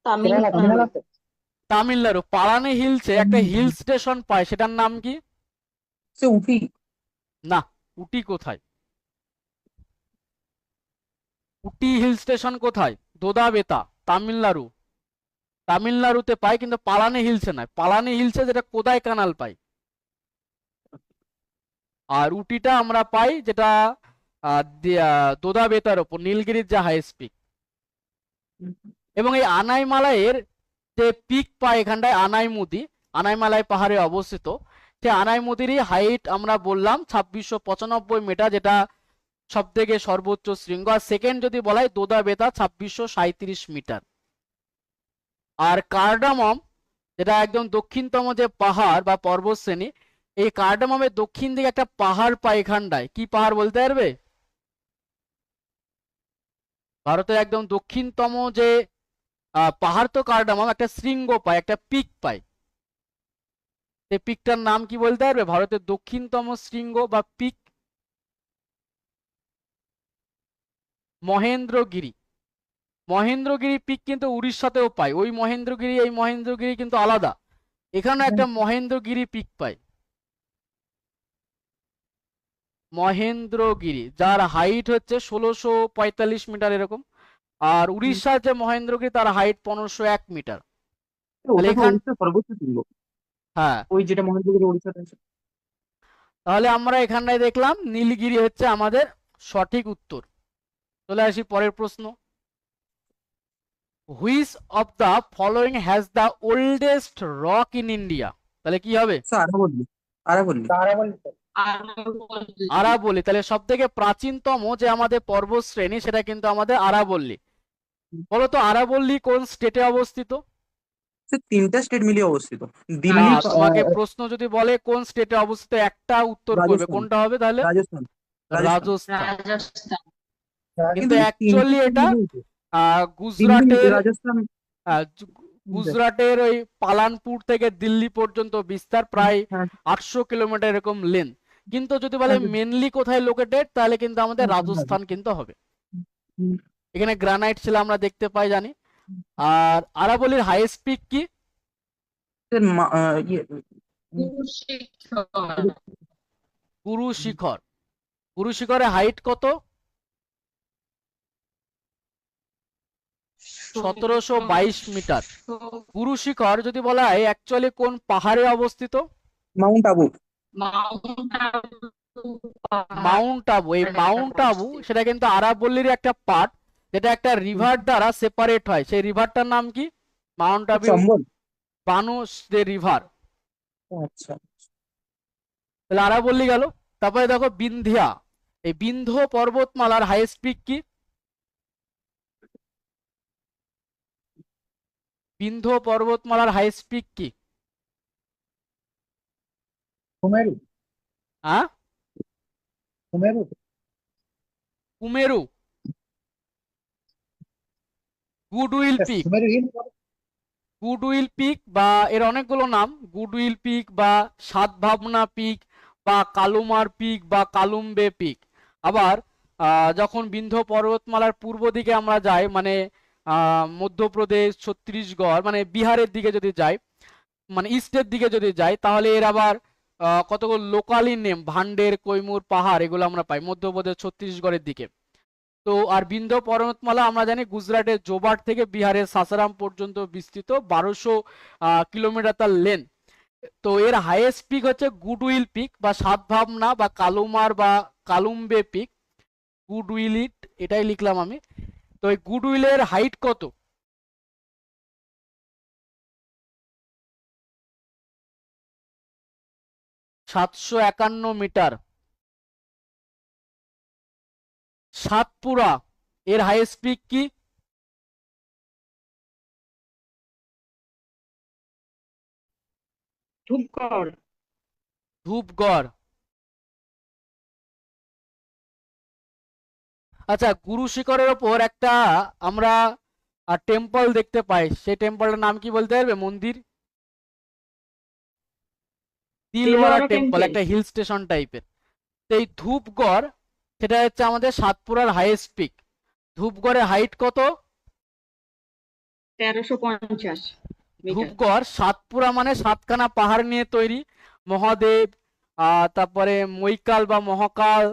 তামিলনাড়ু। তামিলনাড়ু। পালানি হিলসে একটা হিল স্টেশন পায়, সেটার নাম কি? সে উঠি। না, উটি কোথায়? উটি হিল স্টেশন কোথায়? দোদা বেতা, তামিলনাড়ু। তামিলনাড়ুতে পাই, কিন্তু পালানি হিলসে নয়, পালানি হিলসে যেটা কোদাই কানাল পাই। আর উটিটা আমরা পাই যেটা দোদা বেতার ওপর, নীলগিরির যে হাইস্ট পিক। এবং এই আনাইমালাইয়ের যে পিক পাই এখানটায় আনাইমালাই পাহাড়ে অবস্থিত, সে আনাইমুদিরই হাইট আমরা বললাম 2695 মিটার, যেটা সব থেকে সর্বোচ্চ শৃঙ্গ। আর সেকেন্ড যদি বলা হয় দোদা বেতা 2637 মিটার। আর কার্ডামম যেটা একদম দক্ষিণতম যে পাহাড় বা পর্বতশ্রেণী, এই কার্ডামমের দক্ষিণ দিকে একটা পাহাড় পাই এখানটায়, কি পাহাড় বলতে পারবে? ভারতের একদম দক্ষিণতম যে পাহাড় তো কার্ডামম, একটা শৃঙ্গ পায়, একটা পিক পায়, এই পিকটার নাম কি বলতে পারবে? ভারতের দক্ষিণতম শৃঙ্গ বা পিক মহেন্দ্রগিরি। মহেন্দ্রগিরি পিক কিন্তু উড়িষ্যাতেও পাই, ওই মহেন্দ্রগিরি এই মহেন্দ্রগিরি কিন্তু আলাদা। এখানে একটা মহেন্দ্রগিরি পিক পাই, মহেন্দ্রগিরি, যার হাইট হচ্ছে 1645 মিটার এরকম। আর উড়িষ্যার যে মহেন্দ্রগিরি তার হাইট 1501 মিটার। তাহলে ওটা তো এখান উড়িষ্যার সর্বোচ্চ শৃঙ্গ, হ্যাঁ, ওই যেটা মহেন্দ্রগিরি উড়িষ্যাতে আছে। তাহলে আমরা এখানটায় দেখলাম নীলগিরি হচ্ছে আমাদের সঠিক উত্তর। চলে আসি পরের প্রশ্ন। Which of the following has the oldest rock in India? তাহলে কি হবে? স্যার আরাবল্লী। আরাবল্লী। তাহলে সব থেকে প্রাচীনতম যে আমাদের পর্বত শ্রেণী সেটা কিন্তু আমাদের আরাবল্লী। বলতো আরাবল্লী কোন স্টেটে অবস্থিত? স্যার 3টা স্টেট মিলিয়ে অবস্থিত, না, দিল্লি, তোমাকে প্রশ্ন যদি বলে কোন স্টেটে অবস্থিত, একটা উত্তর করবে, রাজস্থান, কোনটা হবে তাহলে? রাজস্থান। রাজস্থান। কিন্তু কিন্তু অ্যাকচুয়ালি 3টে এটা মিলিয়ে দিল্লি, গুজরাটের রাজস্থান। গুজরাটের ওই পালানপুর থেকে দিল্লি পর্যন্ত বিস্তার প্রায় হ্যাঁ 800 কিলোমিটার এরকম লেন্থ। কিন্তু যদি বলে হ্যাঁ, মেনলি কোথায় লোকেটেড, তাহলে কিন্তু আমাদের হ্যাঁ, রাজস্থান কিন্তু হবে। হুম, এখানে গ্রানাইট শিলা আমরা দেখতে পাই জানি। আর আরাবল্লীর হাইয়েস্ট পিক কি? স্যার গুরু শিখর। গুরু শিখরের হাইট কত? 1722 মিটার। গুরু শিখর যদি বলা হয় অ্যাকচুয়ালি কোন পাহাড়ে অবস্থিত? মাউন্ট আবু। মাউন্ট আবু। এই মাউন্ট আবু সেটা কিন্তু আরাবল্লীর একটা পার্ট, যেটা একটা রিভার দ্বারা সেপারেট হয়। সেই রিভারটার নাম কি? মাউন্ট আবু চম্বল। বানুস যে রিভার। আচ্ছা, তাহলে আরাবল্লী গেল। তারপরে দেখো বিন্ধিয়া, এই বিন্ধ্য পর্বতমালার হাইয়েস্ট পিক কি? বিন্ধ্য পর্বতমালার হাইয়েস্ট পিক কি? কুমেরু। হ্যাঁ, কুমেরু। কুমেরু। Goodwill peak. কুমেরু হিল। গুডউইল পিক বা এর অনেকগুলো নাম, গুডউইল পিক বা সাতভাবনা পিক বা কালুমার পিক বা কালুম্বে পিক। আবার যখন বিন্ধ্য পর্বতমালার পূর্ব দিকে আমরা যাই, মানে মধ্যপ্রদেশ, ছত্তিশগড়, মানে বিহারের দিকে যদি যাই, মানে ইস্টের দিকে যদি যাই, তাহলে এর আবার কতগুলো লোকালি নেম, ভান্ডের, কৈমুর পাহাড়, এগুলো আমরা পাই মধ্যপ্রদেশ, ছত্তিশগড়ের দিকে। তো আর বিন্ধ্য পর্বতমালা আমরা জানি গুজরাটের জোবাট থেকে বিহারের সাসারাম পর্যন্ত বিস্তৃত, 1200 কিলোমিটার তার লেন্থ। তো এর হাইয়েস্ট পিক হচ্ছে গুডউইল পিক বা সাতভাবনা বা কালুমার বা কালুম্বে পিক। গুডউইল, এটাই লিখলাম আমি। তো এই গুডউইলের হাইট কত? 751 মিটার। সাতপুরা, এর হাইয়েস্ট পিক কি? ধূপগড়। আচ্ছা, গুরু শিখরের ওপর একটা আমরা টেম্পল দেখতে পাই, সেই টেম্পলটার নাম কি বলতে পারবে? মন্দির, তিলওয়ারা টেম্পল, একটা হিল স্টেশন টাইপের। তো এই ধূপগড় সেটা হচ্ছে আমাদের সাতপুরার হাইয়েস্ট পিক। ধূপগড়ের হাইট কত? 1350 মিটার। ধূপগড় সাতপুরা মানে সাতখানা পাহাড় নিয়ে তৈরি। মহাদেব, তারপরে মৈকাল বা মহাকাল,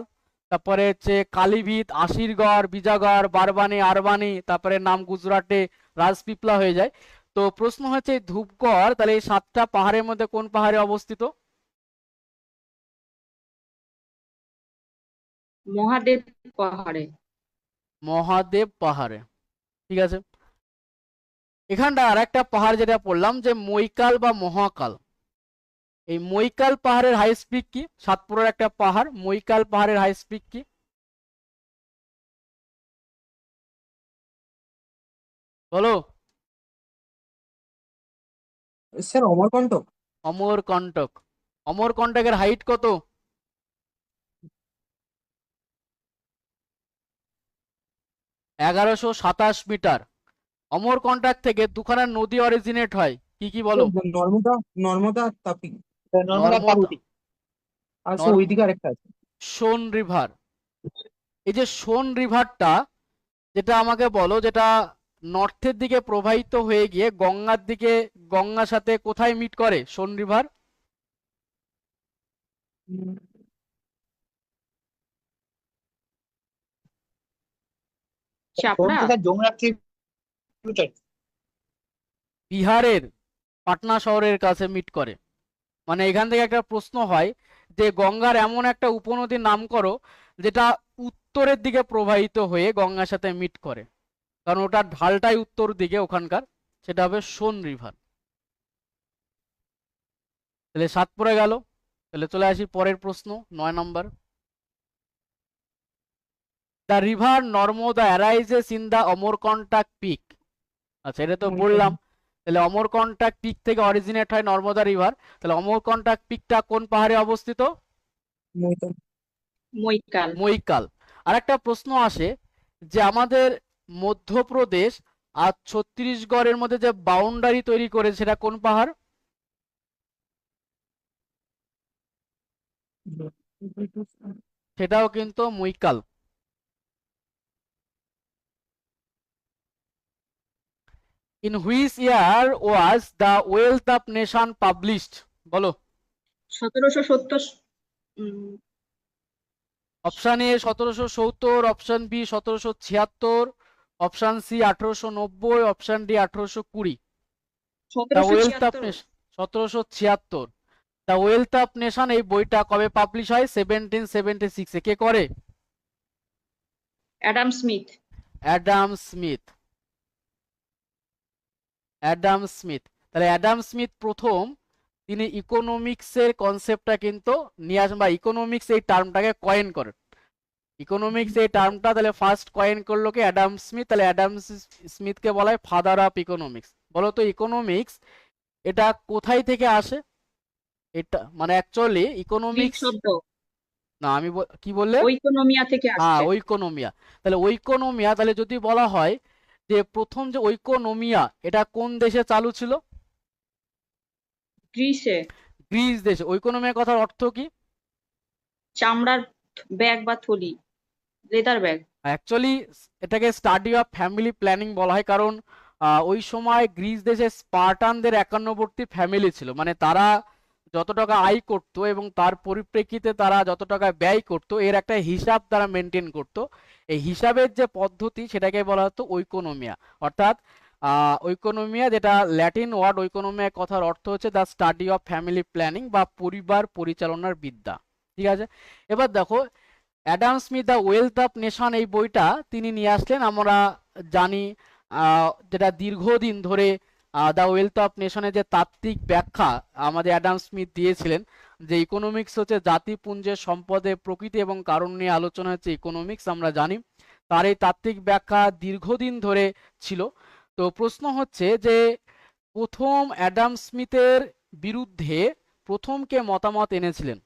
তারপরে হচ্ছে কালীভিত, আশিরগড়, বিজাগড়, বারবানি, আরবানি, তারপরে নাম গুজরাটে রাজপিপলা হয়ে যায়। তো প্রশ্ন হচ্ছে এই ধূপগড় তাহলে এই 7টা পাহাড়ের মধ্যে কোন পাহাড়ে অবস্থিত? মহাদেব পাহাড়ে। মহাদেব পাহাড়ে। ঠিক আছে, এখানটা আর একটা পাহাড় যেটা পড়লাম যে মৈকাল বা মহাকাল, এই মৈকাল পাহাড়ের হাইস্ট পিক কি? সাতপুরের একটা পাহাড়, মৈকাল পাহাড়ের হাইস্ট পিক কি? বলো। স্যার অমরকণ্টক। অমরকণ্টক। অমরকণ্টকের হাইট কত? 1127 মিটার। অমরকণ্টক থেকে দুখানা নদী অরিজিনেট হয়, কি কি বলো? নর্মদা, নর্মদা আর তাপি। নর্মদা নর্মদা, তাপ্তি। আর স্যার ওইদিকে আরেকটা আছে। সোন রিভার। এই যে সোন রিভারটা, যেটা আমাকে বলো, যেটা নর্থের দিকে প্রবাহিত হয়ে গিয়ে গঙ্গার দিকে, গঙ্গার সাথে কোথায় মিট করে Son river? Um, Chapra. Sir Yamuna tributary. বিহারের পাটনা শহরের কাছে মিট করে। মানে এখান থেকে একটা প্রশ্ন হয় যে গঙ্গার এমন একটা উপনদীর নাম করো যেটা উত্তরের দিকে প্রবাহিত হয়ে গঙ্গার সাথে মিট করে, কারণ ওটার ঢালটাই উত্তর দিকে ওখানকার, সেটা হবে সোন রিভার। তাহলে 7 পড়ে গেল। তাহলে চলে আসি পরের প্রশ্ন, 9 নম্বর। The river Narmada arises in the Amarkantak peak. আচ্ছা, এটা তো বললাম। তাহলে অমরকণ্টক পিক থেকে অরিজিনেট হয় নর্মদা রিভার। তাহলে অমরকণ্টক পিকটা কোন পাহাড়ে অবস্থিত? মৈতাল। মৈকাল। মৈকাল। আর একটা প্রশ্ন আসে যে আমাদের মধ্যপ্রদেশ আর ছত্তিশগড়ের মধ্যে যে বাউন্ডারি তৈরি করে সেটা কোন পাহাড়? সেটাও কিন্তু Maikal. In which year was the wealth of nation published? বলো। 1770। Option A 1770, option B 1776, option C 1890, option D 1820। The wealth of 1776। Nation 1776। The wealth of nation এই বইটা কবে পাবলিশ হয়? 1776 এ। কে করে? Adam Smith. Adam Smith. Adam Smith. তাহলে Adam Smith প্রথম তিনি ইকোনমিক্সের কনসেপ্টটা কিন্তু নিয়ে আসেন, বা ইকোনমিক্স এই টার্মটাকে কয়েন করেন। ইকোনমিক্স এই টার্মটা তাহলে ফার্স্ট কয়েন করলো কি? Adam Smith. তাহলে অ্যাডাম স্মিথকে বলা হয় ফাদার অফ ইকোনমিক্স। বলো তো ইকোনমিক্স এটা কোথায় থেকে আসে? এটা মানে অ্যাকচুয়ালি গ্রিক ইকোনমিক্স শব্দ না, আমি কি বললে? ওইকোনমিয়া থেকে হ্যাঁ, আসছে। ওইকোনমিয়া। তাহলে ওইকোনমিয়া, তাহলে যদি বলা হয় যে প্রথম যে ওইকোনমিয়া এটা কোন দেশে চালু ছিল? গ্রিসে। গ্রিস দেশে। ওইকোনমিয়া কথার অর্থ কি? চামড়ার ব্যাগ বা থলি, লেদার ব্যাগ। অ্যাকচুয়ালি এটাকে স্টাডি অফ ফ্যামিলি প্ল্যানিং বলা হয়, কারণ ওই সময় গ্রিস দেশে স্পার্টানদের 51টি ফ্যামিলি ছিল। মানে তারা যত টাকা আয় করতো এবং তার পরিপ্রেক্ষিতে তারা যত টাকা ব্যয় করতো এর একটা হিসাব তারা মেনটেন করতো। এই হিসাবের যে পদ্ধতি সেটাকে বলা হতো ওইকোনমিয়া। অর্থাৎ ওইকোনমিয়া, যেটা ল্যাটিন ওয়ার্ড ওইকোনমিয়া কথার অর্থ হচ্ছে the study of family planning বা পরিবার পরিচালনার বিদ্যা। ঠিক আছে, এবার দেখো Adam Smith the wealth of nation এই বইটা তিনি নিয়ে আসলেন। আমরা জানি যেটা দীর্ঘদিন ধরে দ্য ওয়েলথ অফ নেশনের যে তাত্ত্বিক ব্যাখ্যা আমাদের অ্যাডাম স্মিথ দিয়েছিলেন, যে ইকোনমিক্স হচ্ছে জাতিপুঞ্জের সম্পদের প্রকৃতি এবং কারণ নিয়ে আলোচনা হচ্ছে ইকোনমিক্স, আমরা জানি। তার এই তাত্ত্বিক ব্যাখ্যা দীর্ঘদিন ধরে ছিল। তো প্রশ্ন হচ্ছে যে প্রথম অ্যাডাম স্মিথের বিরুদ্ধে প্রথম কে মতামত এনেছিলেন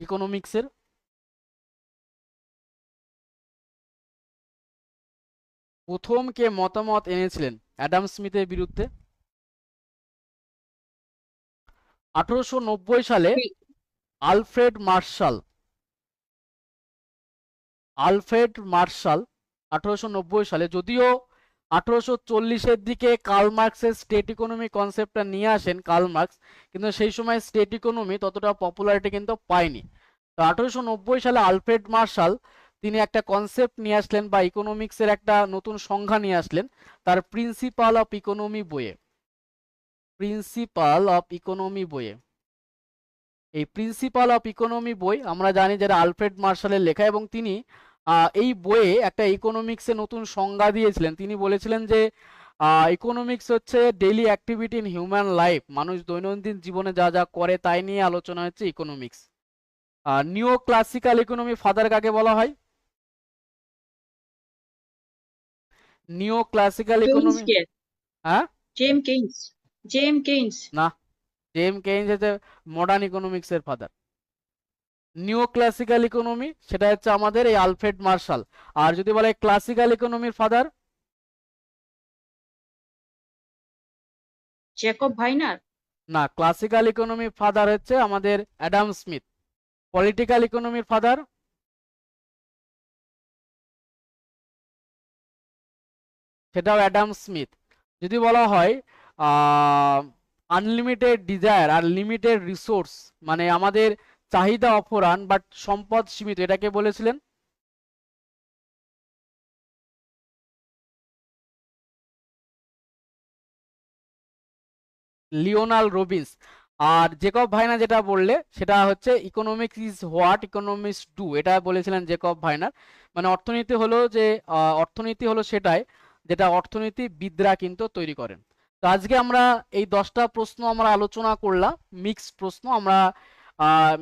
ইকোনমিক্সের? প্রথম কে মতামত এনেছিলেন অ্যাডাম স্মিথের বিরুদ্ধে? 1890 সালে আলফ্রেড মার্শাল। আলফ্রেড মার্শাল 1890 সালে, যদিও 1840-এর দিকে কার্ল মার্কসের স্টেট ইকোনমি কনসেপ্টটা নিয়ে আসেন কার্ল মার্কস, কিন্তু সেই সময় স্টেট ইকোনমি ততটা পপুলারিটি কিন্তু পায়নি। তো 1890 সালে আলফ্রেড মার্শাল তিনি একটা কনসেপ্ট নিয়ে আসলেন বা ইকোনমিক্সের একটা নতুন সংজ্ঞা নিয়ে আসলেন তার প্রিন্সিপাল অফ ইকোনমি বইয়ে। প্রিন্সিপাল অফ ইকোনমি বইয়ে। এই প্রিন্সিপাল অফ ইকোনমি বই আমরা জানি যেটা আলফ্রেড মার্শালের লেখা, এবং তিনি এই বইয়ে একটা ইকোনমিক্সের নতুন সংজ্ঞা দিয়েছিলেন। তিনি বলেছিলেন যে ইকোনমিক্স হচ্ছে daily activity in human life, মানুষ দৈনন্দিন জীবনে যা যা করে তাই নিয়ে আলোচনা হচ্ছে ইকোনমিক্স। নিও ক্লাসিক্যাল ইকোনমি ফাদার কাকে বলা হয়? নিও ক্লাসিক্যাল ইকোনমি, কেইন্সকে। হ্যাঁ জেম কেইন্স। না, জেম কেইন্স হচ্ছে মডার্ন ইকোনমিক্স এর ফাদার। নিও ক্লাসিক্যাল ইকোনমি সেটা হচ্ছে আমাদের এই আলফ্রেড মার্শাল। আর যদি বলে ক্লাসিক্যাল ইকোনমির ফাদার, জ্যাকব ভাইনার। না, ক্লাসিক্যাল ইকোনমির ফাদার হচ্ছে আমাদের অ্যাডাম স্মিথ। পলিটিক্যাল ইকোনমির ফাদার, সেটাও অ্যাডাম স্মিথ। যদি বলা হয় আনলিমিটেড ডিজায়ার আর লিমিটেড রিসোর্স, মানে আমাদের চাহিদা অফুরান বাট সম্পদ সীমিত, এটাকে বলেছিলেন? Lionel Robbins. আর জেকব ভাইনার যেটা বললে সেটা হচ্ছে economics is what economics do, এটা বলেছিলেন জেকব ভাইনার। মানে অর্থনীতি হলো সেটাই যেটা অর্থনীতিবিদরা কিন্তু তৈরি করেন। তো আজকে আমরা এই 10টা প্রশ্ন আমরা আলোচনা করলাম,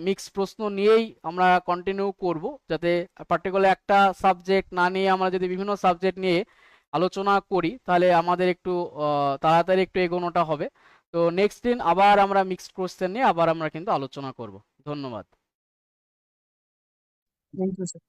মিক্স প্রশ্ন নিয়েই আমরা কন্টিনিউ করব, যাতে পার্টিকুলার একটা সাবজেক্ট না নিয়ে আমরা যদি বিভিন্ন সাবজেক্ট নিয়ে আলোচনা করি তাহলে আমাদের একটু তাড়াতাড়ি একটু এগোনোটা হবে। তো নেক্সট দিন আবার আমরা মিক্সড কোশ্চেন নিয়ে আবার আমরা কিন্তু আলোচনা করব। ধন্যবাদ। Thank you sir.